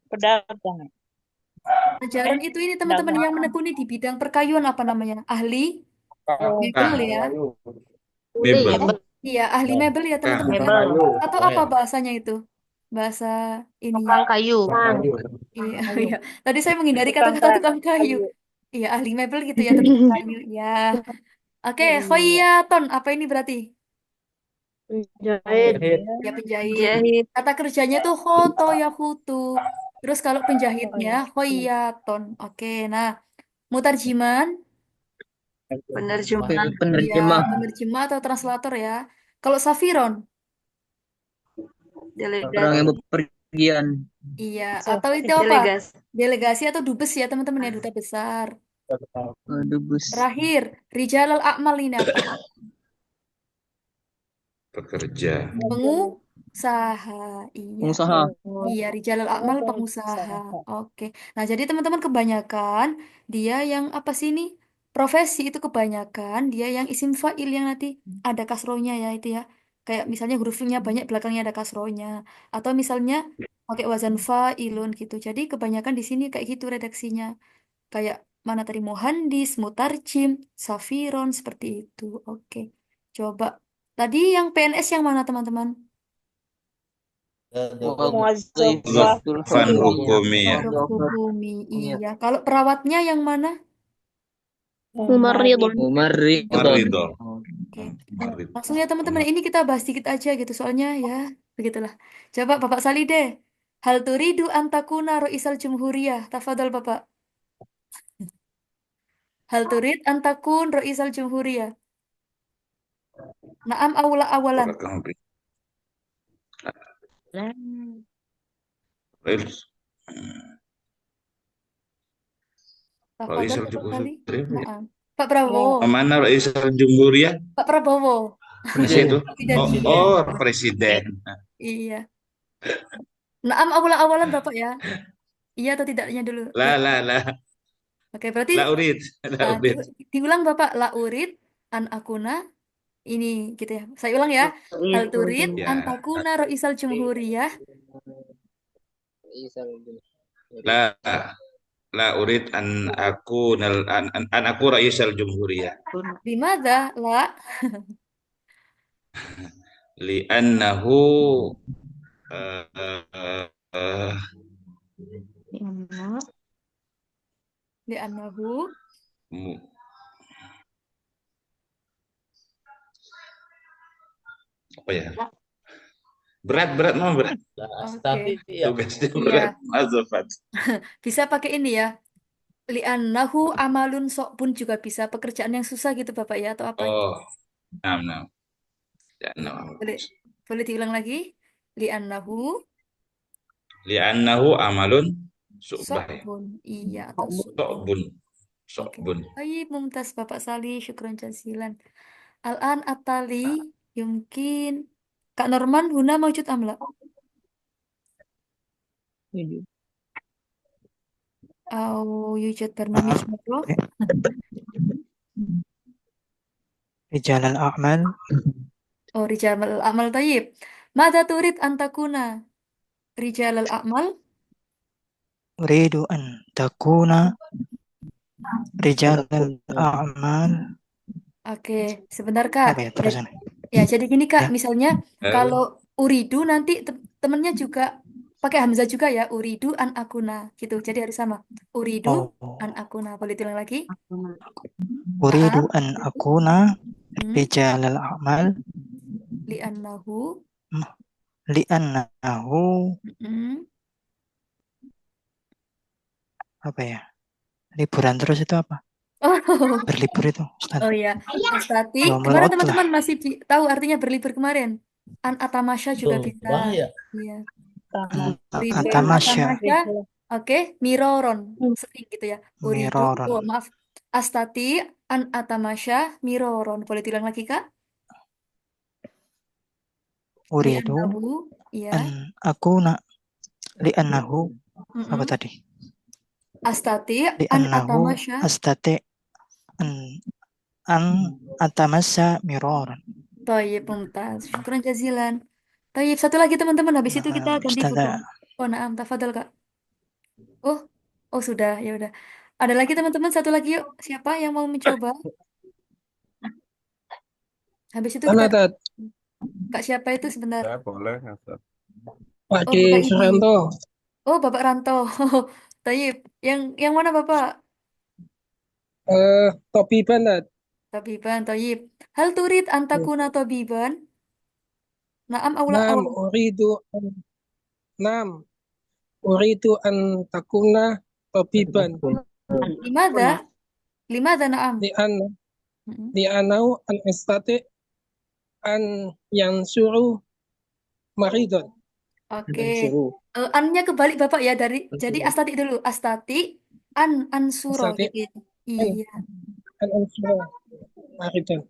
E: Pedagang.
C: Najaron itu ini teman-teman yang menekuni di bidang perkayuan apa namanya? Ahli mebel ya.
D: Mebel.
C: Iya, ahli mebel ya teman-teman. Atau apa bahasanya itu? Bahasa ini.
H: Tukang kayu.
C: Iya, iya. Tadi saya menghindari kata-kata tukang kayu. Iya, ahli mebel gitu ya, tukang kayu. Ya. Oke, khoyaton. Apa ini berarti?
I: Jahit.
C: Ya, penjahit.
H: Jahit.
C: Kata kerjanya tuh khoto ya kutu. Terus kalau penjahitnya khoyaton. Oke, nah. Mutarjiman.
H: Penerjemah.
C: Iya,
B: Penerjemah.
C: penerjemah atau translator ya. Kalau safiron.
B: Orang yang bepergian.
C: Iya, atau itu apa?
H: Delegasi.
C: Delegasi atau dubes ya teman-teman ya, duta besar.
B: Dubes.
C: Terakhir, Rijalal Akmal ini apa?
D: Pekerja.
C: Pengusaha. Iya.
B: Pengusaha.
C: Iya, Rijalul A'mal pengusaha. Oke. Nah, jadi teman-teman kebanyakan dia yang apa sih ini? Profesi itu kebanyakan dia yang isim fa'il yang nanti ada kasrohnya ya itu ya. Kayak misalnya hurufnya banyak belakangnya ada kasrohnya. Atau misalnya pakai wazan fa'ilun gitu. Jadi kebanyakan di sini kayak gitu redaksinya. Kayak mana tadi muhandis, mutarjim, safiron seperti itu. Oke. Coba. Tadi yang PNS yang mana teman-teman?
D: Fan hukumiyah.
C: Hukumi, iya. Kalau perawatnya yang mana?
G: Mumarridun.
D: Maridor.
C: Oke. Langsung ya teman-teman, ini kita bahas sedikit aja gitu. Soalnya ya, begitulah. Coba Bapak Salide. Hal turidu antakuna ro'isal jumhuriyah. Tafadhol Bapak. Hal turid antakun ro'isal jumhuriyah. Naam awla awalan. Tafadhol
D: Raisal
C: Bapak Sali.
D: Jumhuriyah.
C: Naam. Pak Prabowo.
D: Mana Raisal Jumhuriyah?
C: Pak Prabowo.
D: Itu.
C: Presiden.
D: Oh, presiden.
C: Iya. Naam awla awalan Bapak ya. Iya atau tidaknya dulu.
D: La.
C: Oke, berarti
D: La urid. La urid.
C: diulang Bapak. La urid an akuna ini gitu ya. Saya ulang ya. Hal turid
D: Ya.
C: an takuna ro'isal jumhuriyah.
D: La urid an aku Raisal Jumhuriyah.
C: Dimana la?
D: Li'annahu eh, eh, eh,
C: Li'annahu
D: mu- apa ya? Berat.
A: Tapi ya.
D: Tugasnya
C: Iya.
D: berat. Mazafat.
C: Bisa pakai ini ya. Li'annahu amalun pun juga bisa pekerjaan yang susah gitu Bapak ya atau apa?
D: Oh, nah. Ya, no.
C: Boleh diulang lagi? Li'annahu
D: Li'annahu amalun su'bah.
C: sokbun. Iya atau
D: Sokbun.
C: Oke. Baik, mumtaz Bapak Sali, syukron jazilan. Al-an atali yumkin. Kak Norman, huna maujud amla? Au yujud barnamij makro?
F: Rijal al-a'mal.
C: Oh, rijal al-amal tayyib. Mada turid antakuna? Rijal al-amal?
F: Uridu an takuna rijal al-a'mal.
C: Oke, sebentar Kak.
F: Apa ya terusan?
C: Ya, jadi gini Kak,
F: Ya.
C: misalnya kalau uridu nanti temennya juga pakai hamzah juga ya, uridu an akuna gitu. Jadi harus sama. Uridu an akuna. Boleh diulang lagi?
F: Uridu an akuna rijal al-a'mal
C: Li'annahu
F: apa ya? Liburan terus itu apa?
C: Oh.
F: Berlibur itu, Ustaz.
C: Oh iya, Astati.
F: Yaumul
C: Kemarin
F: utlah.
C: teman-teman masih tahu artinya berlibur kemarin. An atamasya juga bisa.
A: Bahaya.
C: Iya.
F: Atamasya.
C: Oke, miroron. Sering gitu ya. Uridu.
F: Miroron.
C: Oh, maaf. Astati an atamasya miroron. Boleh diulang lagi, Kak?
F: Uridu
C: Iya.
F: an akuna li'annahu apa tadi?
C: Astati an
F: Li'annahu
C: atamasya.
F: astati an atamasya miroron.
C: Tayyib, mumtaz. Syukran jazilan. Tayyib, satu lagi teman-teman. Habis itu kita ganti foto. Oh, naam, tafadhol, Kak. Oh, sudah. Ya udah. Ada lagi teman-teman, satu lagi yuk. Siapa yang mau mencoba? Habis itu kita Kak siapa itu sebentar?
J: Saya boleh, Ustaz.
C: Pak Suranto. Oh, Bapak Ranto. Tayyib. Yang mana Bapak?
K: Tobiban,
C: Tabiban, Tayyib. Hal turid antakuna tabiban? Naam awla
K: Naam, uridu an takuna tabiban.
C: Limada naam?
K: Li'anau an istati an yansuru maridon.
C: Oke. Annya kebalik Bapak ya jadi astati dulu. Astati ansuro. Iya.
K: An ansuru maridon.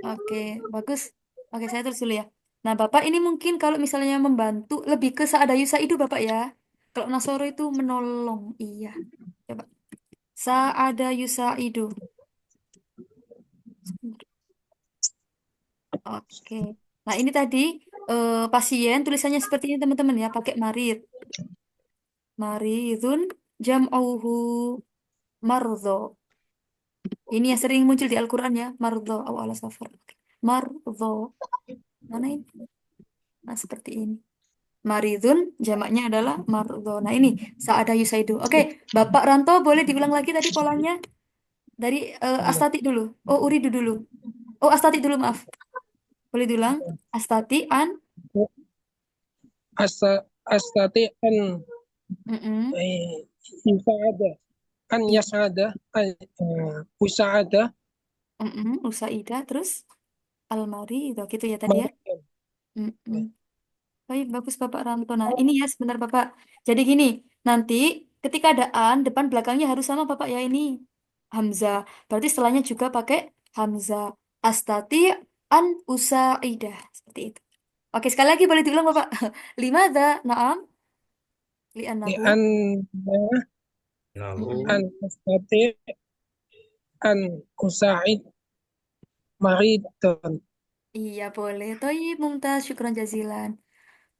C: Oke, bagus. Oke, saya tulis dulu ya. Nah, Bapak ini mungkin kalau misalnya membantu lebih ke Sa'ada Yusaidu Bapak ya. Kalau Nasoro itu menolong. Iya. Coba. Sa'ada Yusaidu. Oke. Nah, ini tadi pasien tulisannya seperti ini teman-teman ya, pakai marid. Maridun jam'uhu mardho. Ini yang sering muncul di Al-Qur'an ya, mardho au ala safar. Mardho. Mana ini? Nah, seperti ini. Maridun jamaknya adalah mardho. Nah, ini Sa'ada Yusaidu. Oke, Bapak Ranto boleh diulang lagi tadi polanya dari Astati dulu. Oh, Uridu dulu. Oh, Astati dulu, maaf. Boleh diulang? Astati an.
K: Astati an
C: Mm-mm.
K: yusa'ada an yas'ada an usa'ada
C: Usaida terus almari itu gitu ya tadi ya.
K: maridan.
C: Mm-mm. Baik, bagus Bapak Ranto. Nah, ini ya sebentar Bapak. Jadi gini, nanti ketika ada an, depan belakangnya harus sama Bapak ya ini. Hamzah. Berarti setelahnya juga pakai Hamzah. Astati an usaidah. Seperti itu. Oke, sekali lagi boleh diulang Bapak. Limada? Naam. Li'annahu.
K: An
D: Nahu.
C: Mm-mm.
K: an astati an usa'id maridan.
C: Iya, boleh. Toyib, mumtaz. Syukran jazilan.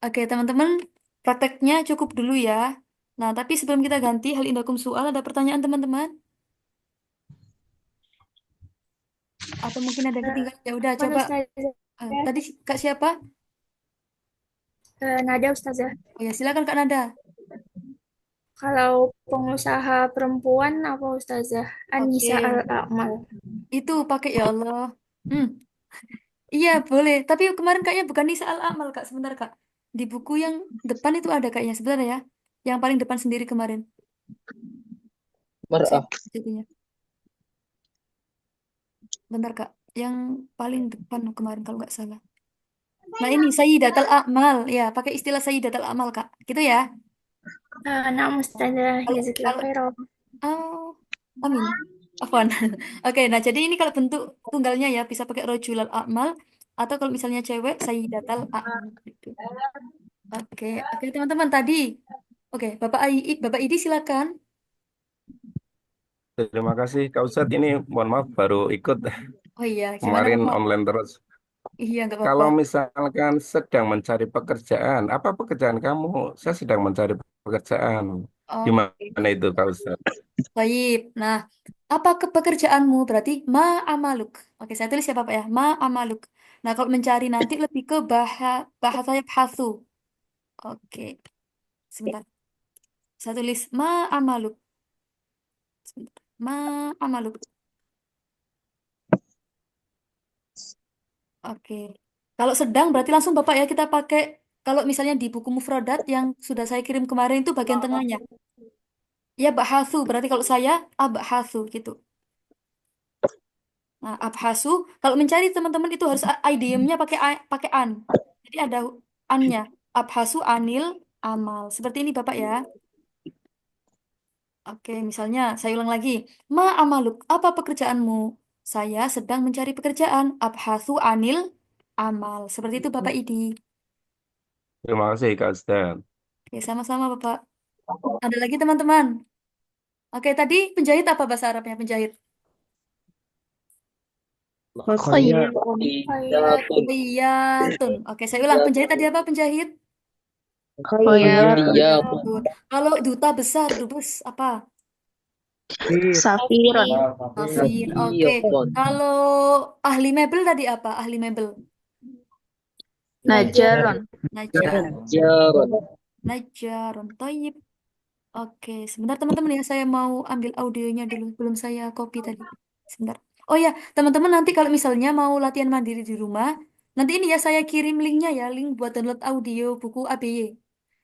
C: Oke, teman-teman, prakteknya cukup dulu ya. Nah, tapi sebelum kita ganti hal indakum soal, ada pertanyaan teman-teman? Atau mungkin ada yang ketinggalan? Ya udah,
G: Bukan
C: coba.
G: Ustazah.
C: Tadi Kak siapa?
G: Nada Ustazah.
C: Oh ya, silakan Kak Nada.
G: Kalau pengusaha perempuan apa Ustazah? Anissa
C: Oke,
G: Al-A'mal.
C: itu pakai ya Allah. Hmm, iya boleh. Tapi kemarin kayaknya bukan Nisa Al-Amal Kak. Sebentar Kak. Di buku yang depan itu ada kayaknya. Sebentar ya. Yang paling depan sendiri kemarin. Saya
B: Mar'ah.
C: jadinya. Bentar Kak. Yang paling depan kemarin kalau nggak salah. Nah ini Sayyidatul A'mal. Ya, pakai istilah Sayyidatul A'mal Kak. Gitu ya.
G: Nah, Ustazah.
C: Kalau
G: Jazakallah
C: kalau
G: khairan.
C: oh, amin. Afwan. Oke, nah jadi ini kalau bentuk tunggalnya ya bisa pakai rojulal a'mal atau kalau misalnya cewek sayyidatal a'mal gitu. Oke, oke teman-teman tadi. Oke, Bapak Idi silakan.
J: Terima kasih Kak Ustadz. Ini mohon maaf baru ikut
C: Oh iya, gimana
J: kemarin
C: Bapak?
J: online terus.
C: Iya, nggak apa-apa.
J: Kalau misalkan sedang mencari pekerjaan, apa pekerjaan kamu? Saya sedang mencari pekerjaan.
C: Oke,
J: Gimana itu Kak Ustadz?
C: baik. Nah, apa kepekerjaanmu? Berarti ma amaluk. Oke, saya tulis ya Bapak ya. Ma amaluk. Nah, kalau mencari nanti lebih ke bahasa yabhatsu. Oke, sebentar. Saya tulis ma amaluk. Sebentar. Ma amaluk. Oke. Kalau sedang berarti langsung Bapak ya kita pakai kalau misalnya di buku mufradat yang sudah saya kirim kemarin itu bagian tengahnya. Ya bahasu berarti kalau saya abhasu gitu. Nah, abhasu kalau mencari teman-teman itu harus idiomnya pakai an. Jadi ada annya. Abhasu anil amal. Seperti ini Bapak ya. Oke, misalnya saya ulang lagi. Ma amaluk, apa pekerjaanmu? Saya sedang mencari pekerjaan. Abhasu anil amal. Seperti itu Bapak Idi.
J: Terima kasih Kak Ustadz.
C: Oke, sama-sama Bapak. Ada lagi teman-teman. Oke, tadi penjahit apa bahasa Arabnya penjahit?
B: Khayyatun.
C: Khayatun. Oke, saya ulang. Penjahit tadi apa penjahit?
B: Khayyatun.
C: Betul. Kalau duta besar, dubes apa?
G: Safiron.
C: Safir. Oke.
B: Safirun.
C: Kalau ahli mebel tadi apa? Ahli mebel.
G: Najaron.
C: Najar.
B: Jarun.
C: Najarun. Toyib. Oke, sebentar teman-teman ya, saya mau ambil audionya dulu. Belum saya copy tadi. Sebentar. Oh ya, teman-teman nanti kalau misalnya mau latihan mandiri di rumah, nanti ini ya saya kirim linknya ya, link buat download audio buku ABY.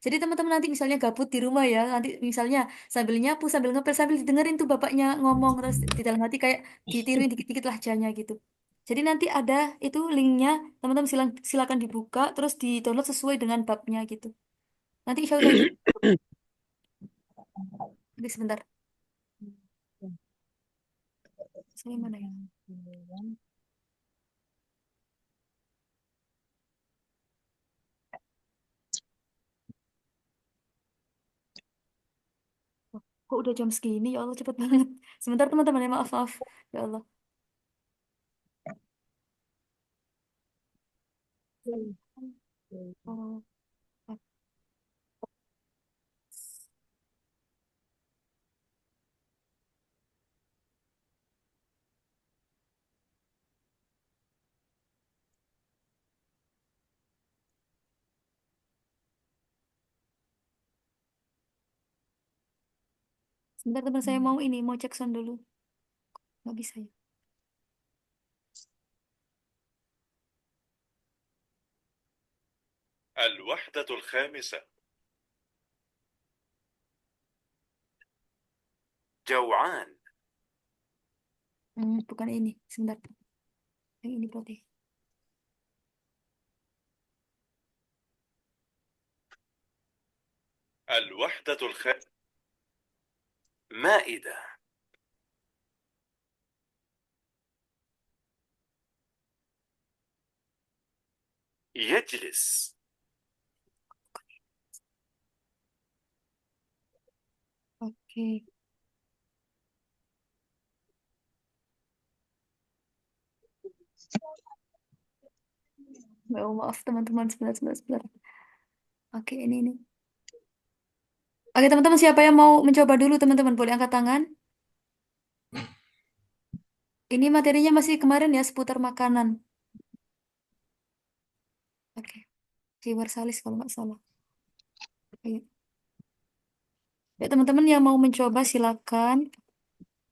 C: Jadi teman-teman nanti misalnya gabut di rumah ya, nanti misalnya sambil nyapu, sambil ngepel, sambil didengerin tuh bapaknya ngomong, terus di dalam hati kayak ditiruin dikit-dikit lahjanya gitu. Jadi nanti ada itu linknya, teman-teman silakan dibuka, terus di download sesuai dengan babnya gitu. Nanti insya Allah itu. Nanti sebentar. Saya mana ya? Kok udah jam segini? Ya Allah, cepet banget. Sebentar teman-teman ya, maaf, maaf. Ya Allah. Oh, sebentar teman saya mau ini, mau cek sound dulu. Nggak bisa ya.
L: الوحدة الخامسة. جوعان.
C: Bukan ini, sebentar. Yang ini berarti.
L: الوحدة الخامسة. مائدة. يجلس.
C: Oke. Maaf teman-teman, sebentar. Oke, ini. Oke, teman-teman, siapa yang mau mencoba dulu, teman-teman? Boleh angkat tangan. Ini materinya masih kemarin ya, seputar makanan. Oke. Salis kalau nggak salah. Ayo. Ya, teman-teman yang mau mencoba silakan.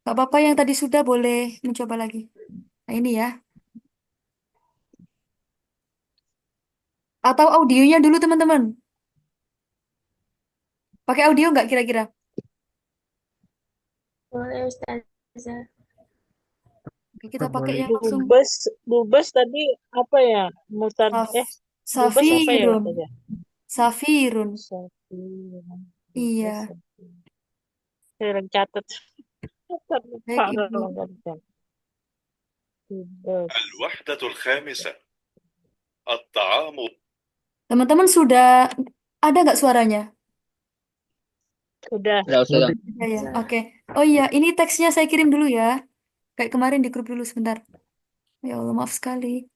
C: Nggak apa-apa, yang tadi sudah boleh mencoba lagi. Nah, ini ya. Atau audionya dulu, teman-teman. Pakai audio nggak kira-kira?
H: Boleh Ustazah.
C: Oke, kita pakai
F: boleh.
C: yang langsung.
I: Dubes tadi apa ya? Mutar dubes apa ya
C: Safirun.
I: Ustazah?
C: Safirun.
I: Safirun.
C: Iya.
I: Saya lagi catat.
C: Baik, Ibu.
I: Dubes.
L: الوحدة الخامسة. الطعام.
C: Teman-teman sudah ada nggak suaranya?
I: Sudah.
B: Sudah, Ustazah.
C: Ya. Oke. Oh iya, ini teksnya saya kirim dulu ya. Kayak kemarin di grup dulu sebentar. Ya Allah, maaf sekali.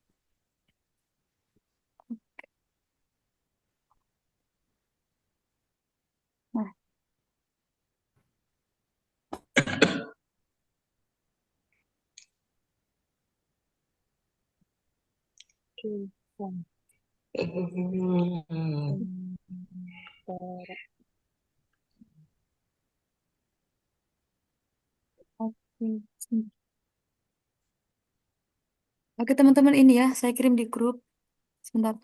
C: Nah, oke. Oke, teman-teman, ini ya, saya kirim di grup. Sebentar.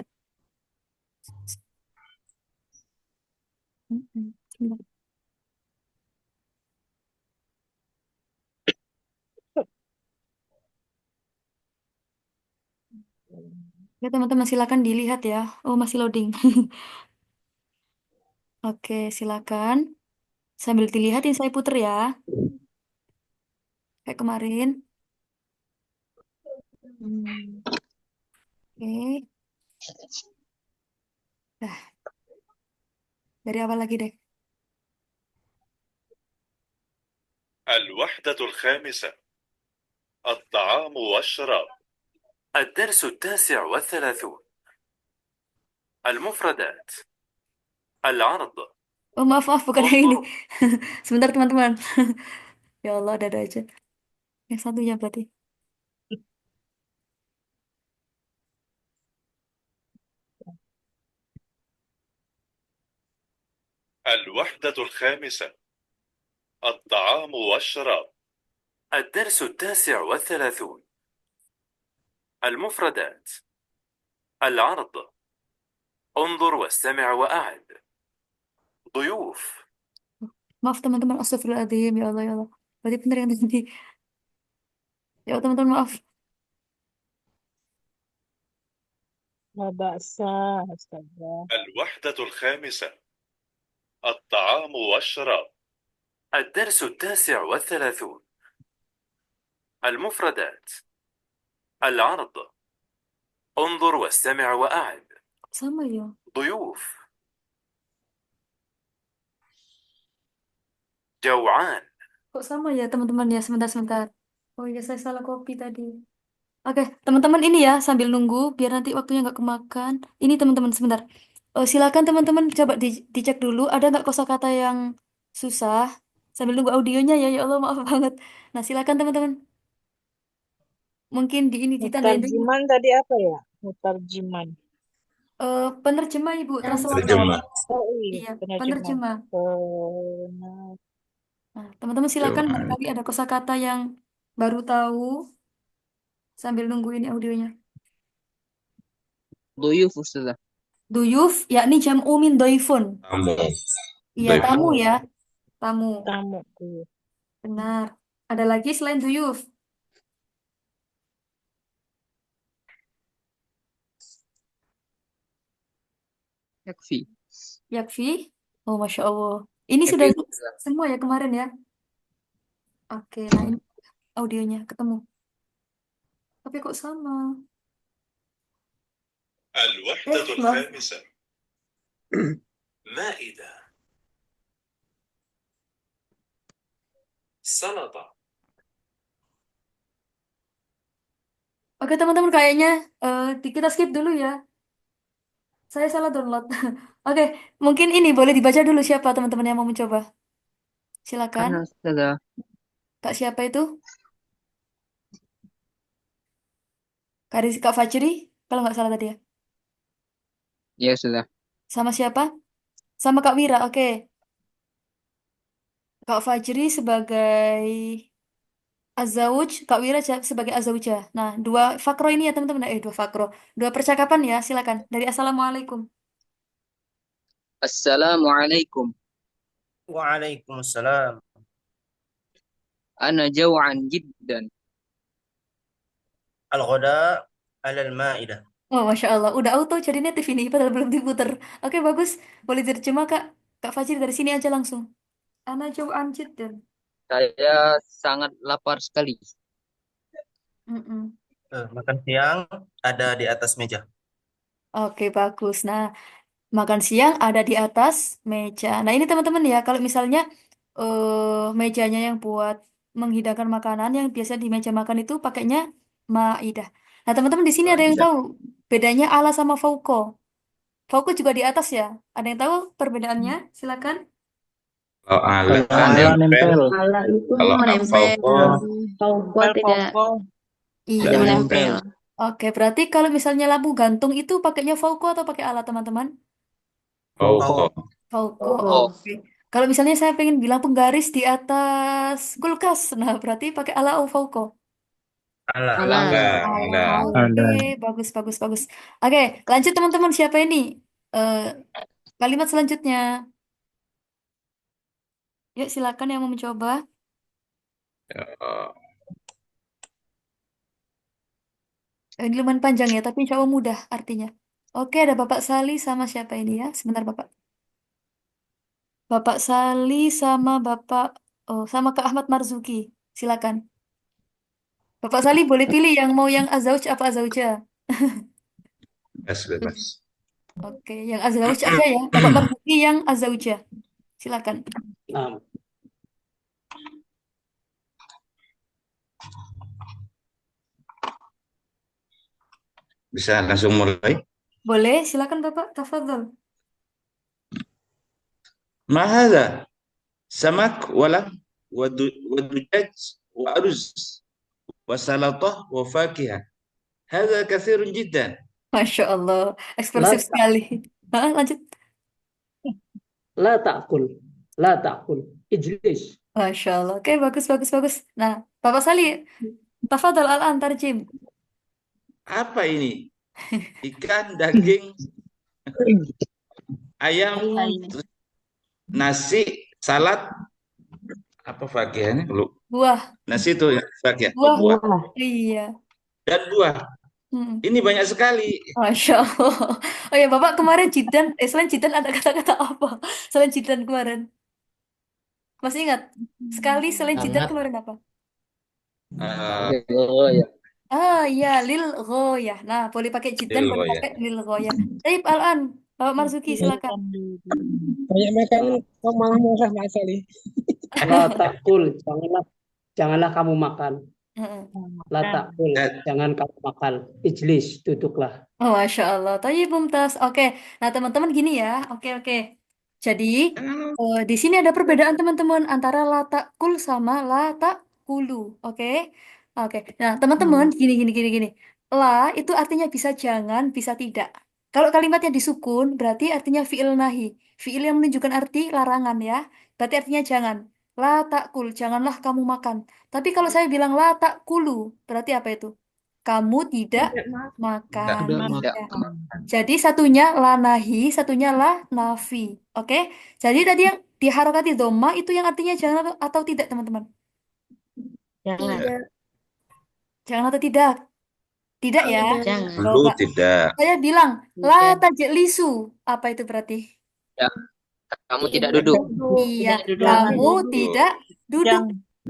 C: Sebentar. Ya, teman-teman, silakan dilihat ya. Oh, masih loading. Oke, silakan. Sambil dilihatin saya puter ya. Kayak kemarin. Oke. Dah. Dari awal lagi deh.
L: الوحدة الخامسة. الطعام والشراب. الدرس 39. المفردات. العرض.
C: Oh, maaf, bukan yang ini. Sebentar, teman-teman. Ya Allah, ada aja. Yang satunya berarti.
L: الوحدة الخامسة. الطعام والشراب. الدرس 39. المفردات. العرض. انظر واستمع وأعد. ضيوف.
C: Maaf, teman-teman. Astagfirullahaladzim. Ya Allah, ya Allah. Berarti benar yang tadi. Ya Allah, teman-teman, maaf.
I: لا بأس أستاذة.
L: الوحدة الخامسة. الطعام والشراب. الدرس 39. المفردات. العرض. انظر واستمع وأعد.
C: Sama ya.
L: ضيوف. جوعان.
C: Kok sama ya teman-teman ya? Sebentar. Oh iya, saya salah copy tadi. Oke, teman-teman ini ya sambil nunggu biar nanti waktunya nggak kemakan. Ini teman-teman sebentar. Silakan teman-teman coba dicek dulu ada nggak kosakata yang susah sambil nunggu audionya ya. Ya Allah maaf banget. Nah silakan teman-teman. Mungkin di ini ditandain dulu.
I: Mutarjiman tadi apa ya? Mutarjiman.
C: Penerjemah Ibu, translator.
D: Terjemah.
I: Oh iya,
C: Iya,
I: penerjemah.
C: penerjemah.
I: Pener-
C: Nah, teman-teman silakan
D: Terjemah.
C: barangkali ada kosakata yang baru tahu sambil nunggu ini audionya.
B: Duyuf Ustazah.
C: Duyuf yakni jam'u min doifun.
D: Tamu.
C: Iya,
D: Doif.
C: tamu ya. Tamu.
I: Tamu. Iya.
C: Benar. Ada lagi selain duyuf?
B: Yakfi.
C: Yakfi? Oh, Masya Allah. Ini
B: Yakfi
C: sudah
B: Ustazah.
C: semua ya kemarin ya? Oke, nah ini audionya ketemu. Tapi kok sama?
L: الوحدة
C: Maaf.
L: الخامسة. مائدة. سلطة.
C: Oke, teman-teman kayaknya kita skip dulu ya. Saya salah download. Oke, mungkin ini boleh dibaca dulu siapa teman-teman yang mau mencoba. Silakan.
B: Ana Ustazah.
C: Kak siapa itu? Kak Fajri, kalau nggak salah tadi ya.
B: Ya Ustazah.
C: Sama siapa? Sama Kak Wira, oke. Kak Fajri sebagai Azauj, Kak Wira sebagai Azauja. Nah, dua fakro ini ya teman-teman. Dua fakro. Dua percakapan ya, silakan. Dari Assalamualaikum.
B: Assalamualaikum.
M: Waalaikumsalam.
B: Ana jaw'an jiddan.
M: Al-ghada alal ma'idah.
C: Oh, Masya Allah. Udah auto jadi native ini, padahal belum diputer. Oke, bagus. Boleh diterjemah, Kak. Kak Fajri dari sini aja langsung. Ana jaw'an jiddan.
B: Saya sangat lapar sekali.
C: Mm-mm.
M: Makan siang ada di atas meja.
C: Oke, bagus. Nah, makan siang ada di atas meja. Nah, ini teman-teman ya, kalau misalnya mejanya yang buat menghidangkan makanan yang biasa di meja makan itu pakainya maidah. Nah, teman-teman di sini ada yang tahu bedanya ala sama fauko. Fauko juga di atas ya. Ada yang tahu perbedaannya? Silakan.
D: Kalau ala
K: Ala
D: nempel.
G: Ala itu
D: Kalau
G: menempel.
D: fauko
G: Fauko tidak
C: Iya.
D: nggak
G: menempel.
D: nempel.
C: Oke, berarti kalau misalnya lampu gantung itu pakainya fauko atau pakai ala, teman-teman?
D: Fauko.
C: Fauko.
B: Oh,
C: Oke. Kalau misalnya saya pengen bilang penggaris di atas kulkas, nah berarti pakai ala atau fauko?
M: Ala.
G: Ala.
D: Ala.
C: Oke, bagus. Oke, lanjut teman-teman. Siapa ini? Eh, kalimat selanjutnya. Yuk, silakan yang mau mencoba.
D: Ya,
C: Ini lumayan panjang ya, tapi insya Allah mudah artinya. Oke, ada Bapak Sali sama siapa ini ya? Sebentar, Bapak. Bapak Sali sama sama Kak Ahmad Marzuki. Silakan. Bapak Sali boleh pilih yang mau yang azauj apa azauja.
D: bebas.
C: Oke, yang azauj aja ya. Bapak Marzuki yang azauja. Silakan.
D: Bisa langsung mulai.
C: Boleh, silakan Bapak. Tafadhol.
D: ما هذا؟ سمك ولحم ودجاج وأرز وسلطة وفاكهة. هذا كثير جدا.
C: Masya Allah, ekspresif sekali. Lanjut.
N: لا تأكل اجلس.
C: Masya Allah. Oke, bagus. Nah, Bapak Sali, tafadhol al-an tarjim.
D: Apa ini? Ikan, daging, ayam, nasi, salad, apa fakihahnya?
C: Buah.
D: Nasi itu ya, fakih.
C: Buah. Iya.
D: Dan buah. Ini banyak sekali.
C: Masya Allah. Oh ya, Bapak kemarin jidan, selain jidan ada kata-kata apa? Selain jidan kemarin. Masih ingat? Sekali selain jidan kemarin apa?
B: oh ya.
C: Iya, lil ghoyah. Nah, boleh pakai jidan,
D: Lil
C: boleh
D: ghoyah.
C: pakai lil ghoyah. Taib al-an, Bapak Marzuki, silakan.
K: Banyak makan, kok malah marah Pak Sali.
N: La ta'kul, janganlah kamu makan.
C: Heeh.
N: La ta'kul, jangan kamu makan. Ijlis, duduklah.
C: Oh, Masya Allah. Thayyib Mumtaz. Oke. Nah, teman-teman gini ya. Oke. Jadi, di sini ada perbedaan teman-teman antara la ta'kul sama la ta'kulu. Oke. Nah, teman-teman gini. La itu artinya bisa jangan, bisa tidak. Kalau kalimatnya disukun, berarti artinya fi'il nahi. Fi'il yang menunjukkan arti larangan ya. Berarti artinya jangan. La ta'kul, janganlah kamu makan. Tapi kalau saya bilang la ta'kulu, berarti apa itu? Kamu tidak makan.
A: Tidak
C: Ya.
A: makan.
C: Jadi satunya la nahi, satunya la nafi. Oke? Jadi tadi yang diharokati dhamma itu yang artinya jangan atau tidak, teman-teman?
H: Tidak.
C: Jangan atau tidak? Tidak ya?
H: Jangan.
D: Dulu
C: Coba.
D: tidak.
C: Saya bilang la tajlisu. Apa itu berarti?
B: Ya, kamu tidak duduk.
C: Iya,
B: Tidak duduk.
C: kamu tidak duduk.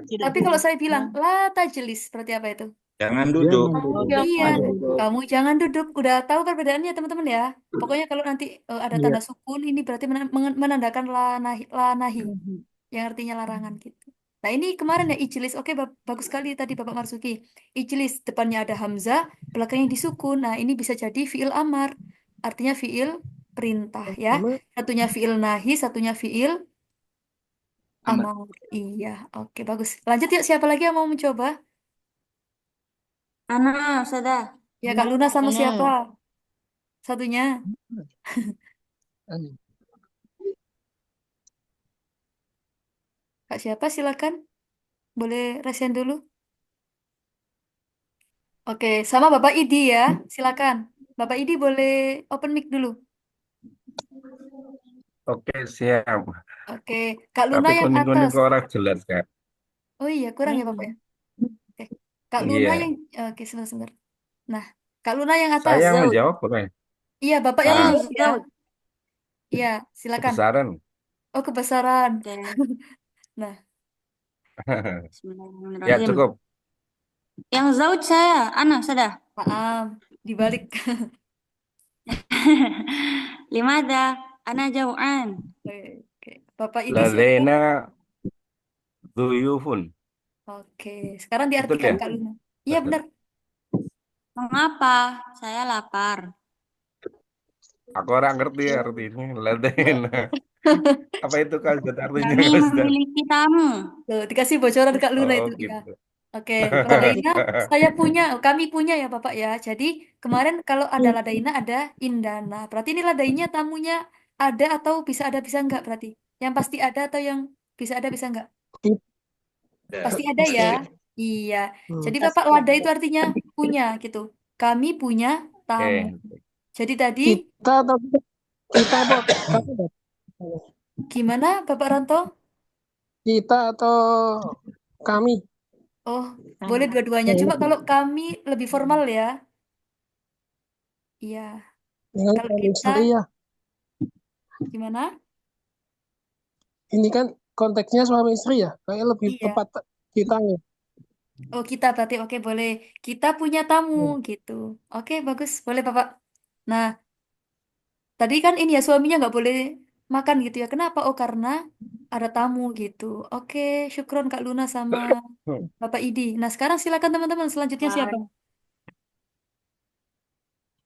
I: Tidak
C: Tapi kalau saya bilang la tajlis, berarti apa itu?
D: Jangan duduk.
C: Iya, kamu jangan duduk. Udah tahu perbedaannya teman-teman ya. Pokoknya kalau nanti ada
K: Iya.
C: tanda sukun, ini berarti menandakan la nahi, yang artinya larangan gitu. Nah ini kemarin ya ijlis. Oke, bagus sekali tadi Bapak Marzuki. Ijlis depannya ada hamzah, belakangnya disukun. Nah ini bisa jadi fiil amar, artinya fiil perintah ya. Satunya fiil nahi, satunya fiil amar. Iya, oke bagus. Lanjut yuk, siapa lagi yang mau mencoba?
E: Ana, sudah.
C: Ya Kak Luna sama
E: Ana.
C: siapa? Satunya. Kak siapa silakan. Boleh resen dulu. Oke, sama Bapak Idi ya. Silakan. Bapak Idi boleh open mic dulu.
J: Oke, siap.
C: Oke, Kak Luna
J: Tapi
C: yang
J: kuning-kuning
C: atas.
J: kok orang jelas, Kak.
C: Oh iya, kurang ya Bapak ya. Oke. Kak Luna
J: Iya.
C: yang oke sebentar. Nah, Kak Luna yang atas.
J: Saya yang menjawab boleh.
C: Iya, Bapak yang
J: Ah,
C: menjawab ya. Iya, silakan.
J: kebesaran.
C: Oh, kebesaran.
E: Oke.
C: Nah,
J: Ya,
E: Bismillahirrahmanirrahim.
J: cukup.
E: Yang zauj saya, Ana, sudah.
C: maaf, dibalik.
E: Limada, Ana jau'an.
C: Oke. Bapak Idi silakan.
J: Ladaina duyufun.
C: Oke, sekarang
J: Betul
C: diartikan
J: ya?
C: Kak Luna. Iya, benar.
E: Mengapa? Saya lapar.
J: Aku orang ngerti artinya. Ladaina. Apa itu Kak Ustaz artinya
E: Kami
J: Kak Ustaz?
E: memiliki tamu.
C: Tuh, dikasih bocoran Kak Luna
J: Oh,
C: itu ya.
J: gitu.
C: Oke, ladaina saya punya, kami punya ya Bapak ya. Jadi kemarin kalau ada ladaina ada indana. Berarti ini ladainnya tamunya ada atau bisa ada bisa enggak berarti? Yang pasti ada atau yang bisa ada bisa enggak? Pasti ada ya. Iya. Jadi Bapak lada itu artinya punya gitu. Kami punya tamu. Jadi tadi
K: Kita atau kita apa?
C: gimana Bapak Ranto?
K: Kita atau kami?
C: Oh, boleh dua-duanya. Cuma kalau kami lebih formal ya. Iya.
K: Dengan
C: Kalau
K: suami
C: kita
K: istri ya.
C: gimana?
K: Ini kan konteksnya suami istri ya. Kayak lebih
C: Iya.
K: tepat kita ya.
C: Oh, kita berarti oke boleh. Kita punya tamu gitu. Oke, bagus. Boleh Bapak. Nah, tadi kan ini ya suaminya nggak boleh makan gitu ya. Kenapa? Oh, karena ada tamu gitu. Oke, syukron Kak Luna sama Bapak Idi. Nah, sekarang silakan teman-teman. Selanjutnya siapa?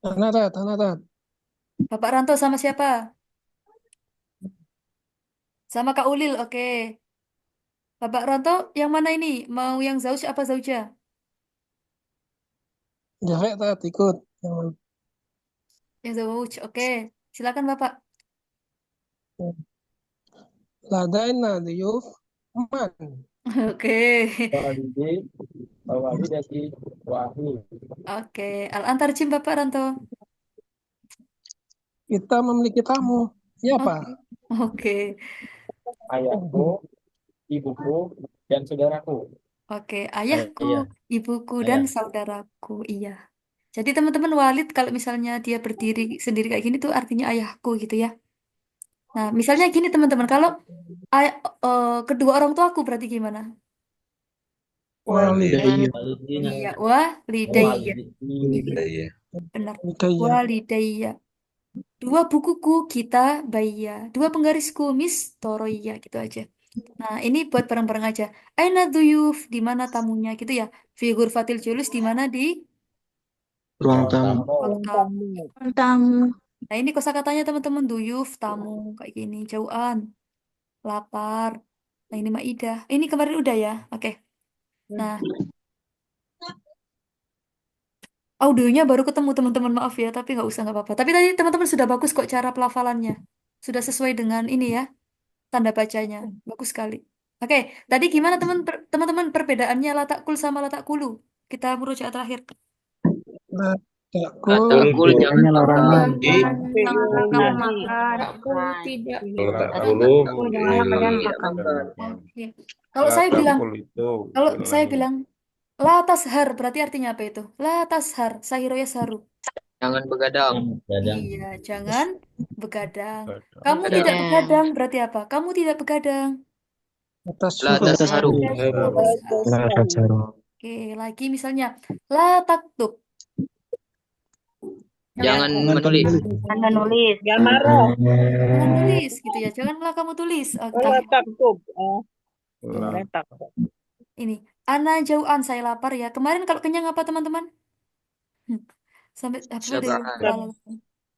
K: Tanat.
C: Bapak Ranto sama siapa? Sama Kak Ulil, oke. Bapak Ranto, yang mana ini? Mau yang zauj apa zauja?
K: Jarek tat ikut.
C: Yang zauj, oke. Silakan Bapak.
K: Ladaina diyuf man.
C: Oke.
N: Walidi, walidati, wa ahli.
C: Oke. Al-antarjim Bapak Ranto.
K: Kita memiliki tamu. Siapa?
C: Oke.
N: Ayahku, ibuku, dan saudaraku.
C: Oke, ayahku,
N: Iya.
C: ibuku, dan
N: Ayah.
C: saudaraku. Iya. Jadi teman-teman Walid kalau misalnya dia berdiri sendiri kayak gini tuh artinya ayahku gitu ya. Nah, misalnya gini teman-teman, kalau kedua orang tuaku berarti gimana?
D: Walidayya.
C: Iya, walidayya.
D: Walidayya.
C: Benar.
K: Walidayya.
C: Walidayya. Dua bukuku kita bayya. Dua penggarisku Miss Toroya gitu aja. Nah, ini buat bareng-bareng aja. Aina duyuf, di mana tamunya gitu ya. Fi ghurfatil julus, di mana di
A: Ruang tamu.
C: ruang tamu.
G: Tamu.
C: Nah, ini kosakatanya teman-teman, duyuf, tamu, kayak gini, jauhan, lapar. Nah, ini maidah. Ini kemarin udah ya. Oke. Nah, audionya baru ketemu teman-teman, maaf ya, tapi nggak usah, nggak apa-apa. Tapi tadi teman-teman sudah bagus kok cara pelafalannya. Sudah sesuai dengan ini ya, tanda bacanya. Bagus sekali. Oke, tadi gimana teman-teman perbedaannya latakul sama latakulu? Kita murojaah terakhir.
B: Latakul jangan
F: Hanya larangan.
G: Janganlah kamu
I: Nahi.
G: makan. Tidak.
D: Kalau tak
J: Latakul
D: dulu,
G: Janganlah kalian
J: tidak
G: makan.
J: makan.
C: Oke. Kalau saya bilang,
J: Latakul itu
C: kalau
J: fi'il
C: saya
J: nahi.
C: bilang la tashar, berarti artinya apa itu? La tashar, sahiro yasharu.
B: Jangan begadang.
A: Kadang
C: Iya, jangan begadang.
J: Begadang.
C: Kamu tidak
G: Begadang.
C: begadang, berarti apa? Kamu tidak begadang.
K: Atas
B: La
K: huruf
B: tasharu.
C: La tashar.
F: La tasharu.
C: Oke, lagi misalnya la taktub,
B: Jangan
F: Jangan kamu
B: menulis.
F: tulis.
G: Anda nulis.
I: Gak marah.
C: jangan tulis gitu ya. Janganlah kamu tulis.
I: Kalau taktub.
C: Ini,
I: Letak.
C: ini. Ana jauhan, saya lapar ya. Kemarin kalau kenyang apa teman-teman? Sampai apa deh?
B: Syaba'an.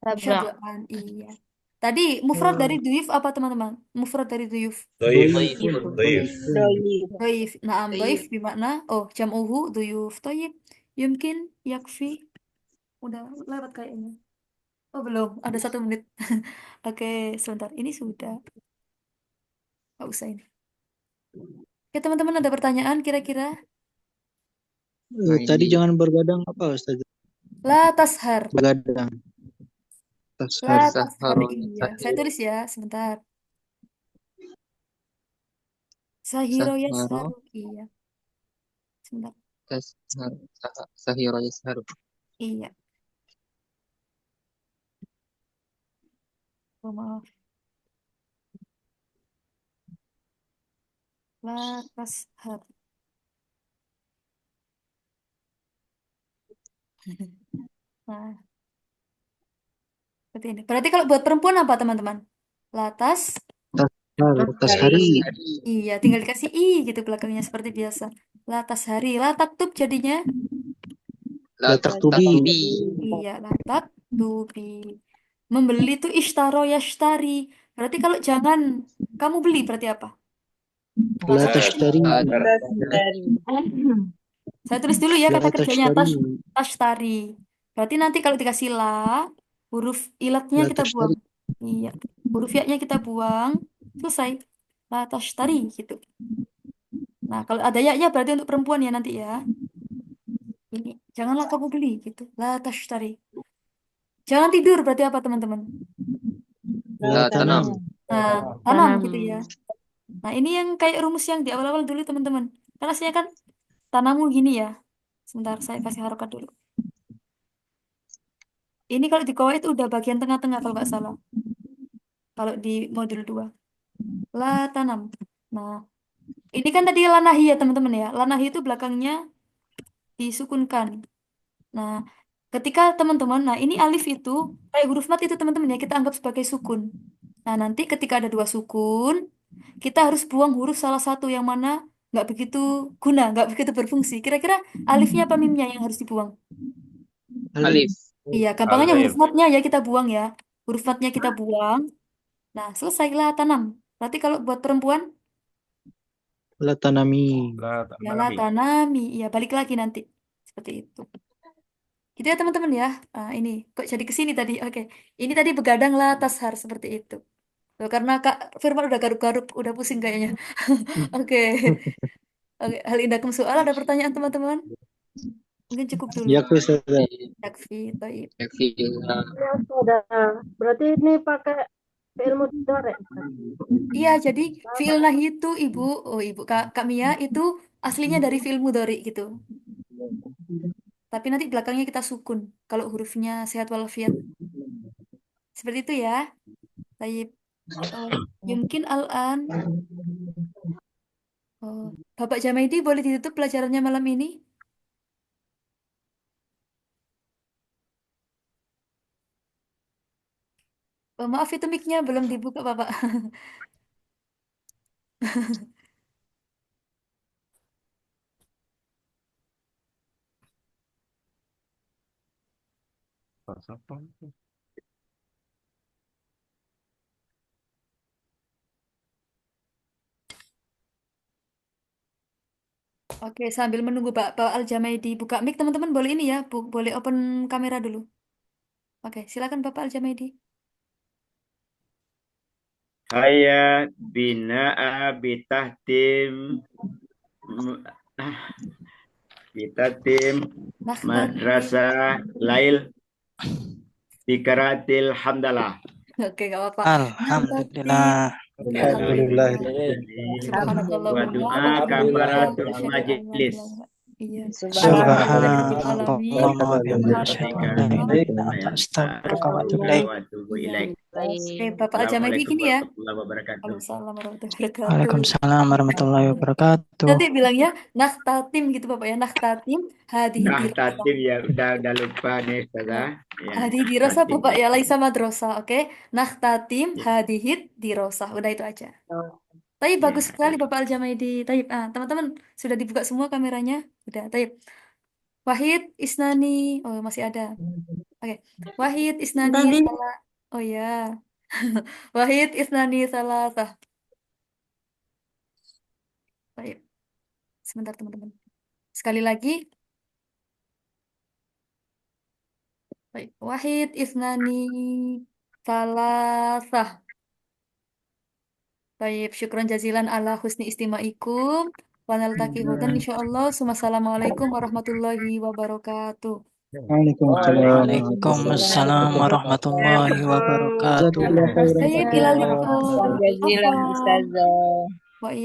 G: Sabra.
C: Syabaan, iya. Tadi mufrad dari duyuf apa teman-teman? Mufrad dari duyuf.
D: doif,
B: Dhaif.
D: doif.
I: Doif.
C: Doif. Naam, doif
B: Dhaif.
C: bermakna jam'uhu duyuf. Toyib. Yumkin yakfi. Udah lewat kayaknya. Oh, belum. Ada 1 menit. Oke, sebentar. Ini sudah. Nggak usah ini. Oke, teman-teman ada pertanyaan kira-kira?
F: Tadi jangan bergadang apa Ustaz?
C: La tashar.
F: Begadang.
C: La
F: Tashar.
C: tashar.
B: Saharu.
C: Iya. Saya tulis ya, sebentar. Sahiro
B: Saharo.
C: yasharu. Iya. Sebentar.
B: Sahiro yasharu.
C: Iya. Oh, maaf. La tashar. Nah, seperti ini. Berarti kalau buat perempuan apa, teman-teman? Latas.
F: Tashari.
C: Iya, tinggal dikasih i gitu belakangnya seperti biasa. Latas hari. Lataktub jadinya.
F: La taktubi.
C: Iya, latak tubi. Membeli itu ishtaro yashtari. Berarti kalau jangan kamu beli berarti apa?
F: La tashtari.
C: Saya tulis dulu ya
F: La
C: kata kerjanya
F: tashtari.
C: tashtari. Berarti nanti kalau dikasih la, huruf ilatnya
F: La
C: kita buang.
F: tashtari.
C: Iya, huruf ya-nya kita buang. Selesai. La tashtari gitu. Nah, kalau ada ya-nya berarti untuk perempuan ya nanti ya. Ini, janganlah kamu beli gitu. La tashtari. Jangan tidur berarti apa teman-teman?
B: La tanam.
C: Nah, tanam gitu ya. Nah, ini yang kayak rumus yang di awal-awal dulu teman-teman. Karena aslinya kan tanamu gini ya. Sebentar, saya kasih harokat dulu. Ini kalau di Kuwait udah bagian tengah-tengah kalau nggak salah. Kalau di modul 2. La tanam. Nah, ini kan tadi lanahi ya teman-teman ya. Lanahi itu belakangnya disukunkan. Nah, ketika teman-teman, nah ini alif itu kayak huruf mat itu teman-teman ya kita anggap sebagai sukun. Nah, nanti ketika ada 2 sukun, kita harus buang huruf salah satu yang mana nggak begitu guna, nggak begitu berfungsi. Kira-kira alifnya apa mimnya yang harus dibuang?
B: Alif.
C: Iya, gampangnya
J: Alif.
C: huruf matnya ya kita buang ya. Huruf matnya kita buang. Nah, selesailah tanam. Berarti kalau buat perempuan,
F: La tanami.
J: La
C: ya la
J: tanami.
C: tanami. Iya, balik lagi nanti. Seperti itu. Gitu ya teman-teman ya. Ini kok jadi ke sini tadi. Oke. Ini tadi begadang lah tashar seperti itu. Loh, karena Kak Firman udah garuk-garuk, udah pusing kayaknya. Oke. Oke, hal indakum soal ada pertanyaan teman-teman? Mungkin cukup dulu.
F: Ya, Ustaz.
C: Yakfi, toib.
B: Yakfi.
H: Ya sudah. Berarti ini pakai fi'il mudhari.
C: Iya, jadi fi'il nahi itu ibu, ibu Kak Mia itu aslinya dari fi'il mudhari gitu. Tapi nanti belakangnya kita sukun kalau hurufnya sehat walafiat. Seperti itu ya. Taib. Mungkin al-an. Bapak Jamaidi boleh ditutup pelajarannya malam ini? Maaf itu mic-nya belum dibuka, Bapak. Oke, sambil menunggu Pak Al-Jamaidi buka mic, teman-teman boleh ini ya, boleh open kamera dulu. Oke, silakan Bapak Al-Jamaidi.
O: Saya bina'a bitahtim madrasah lail bikaratil hamdalah.
C: Oke, gak apa-apa.
P: Alhamdulillah.
C: Alhamdulillah.
O: Wa du'a kafaratul majlis.
C: Iya.
P: Subhanallah wa bihamdihi asyhadu an la ilaha illa anta astaghfiruka wa atubu ilaik.
C: Oke, Bapak Al-Jamaidi gini ya.
O: Waalaikumsalam warahmatullahi wabarakatuh.
P: Waalaikumsalam warahmatullahi wabarakatuh.
C: Nanti bilangnya nakhtatim gitu Bapak ya, nakhtatim hadihi dirosah.
O: Nakhtatim ya, udah lupa nih Ustazah. Ya,
C: Hadihi dirosah Bapak ya, laisa madrosa, oke. Nakhtatim hadihi dirosah, udah itu aja. Tapi bagus sekali Bapak Al-Jamaidi. Taib, teman-teman sudah dibuka semua kameranya? Udah, taib. Wahid, Isnani, oh masih ada. Oke. Wahid, Isnani, salah. Oh ya. Wahid, Isnani, salah. Baik. Sebentar teman-teman. Sekali lagi. Baik. Wahid, Isnani, salah. Baik. Syukron jazilan ala husni istimaikum. Wa naltaqi hudan insyaallah. Wassalamualaikum warahmatullahi wabarakatuh.
P: Waalaikumsalam warahmatullahi wabarakatuh.
C: Baik, ilalikum.
B: Jazilan Ustazah.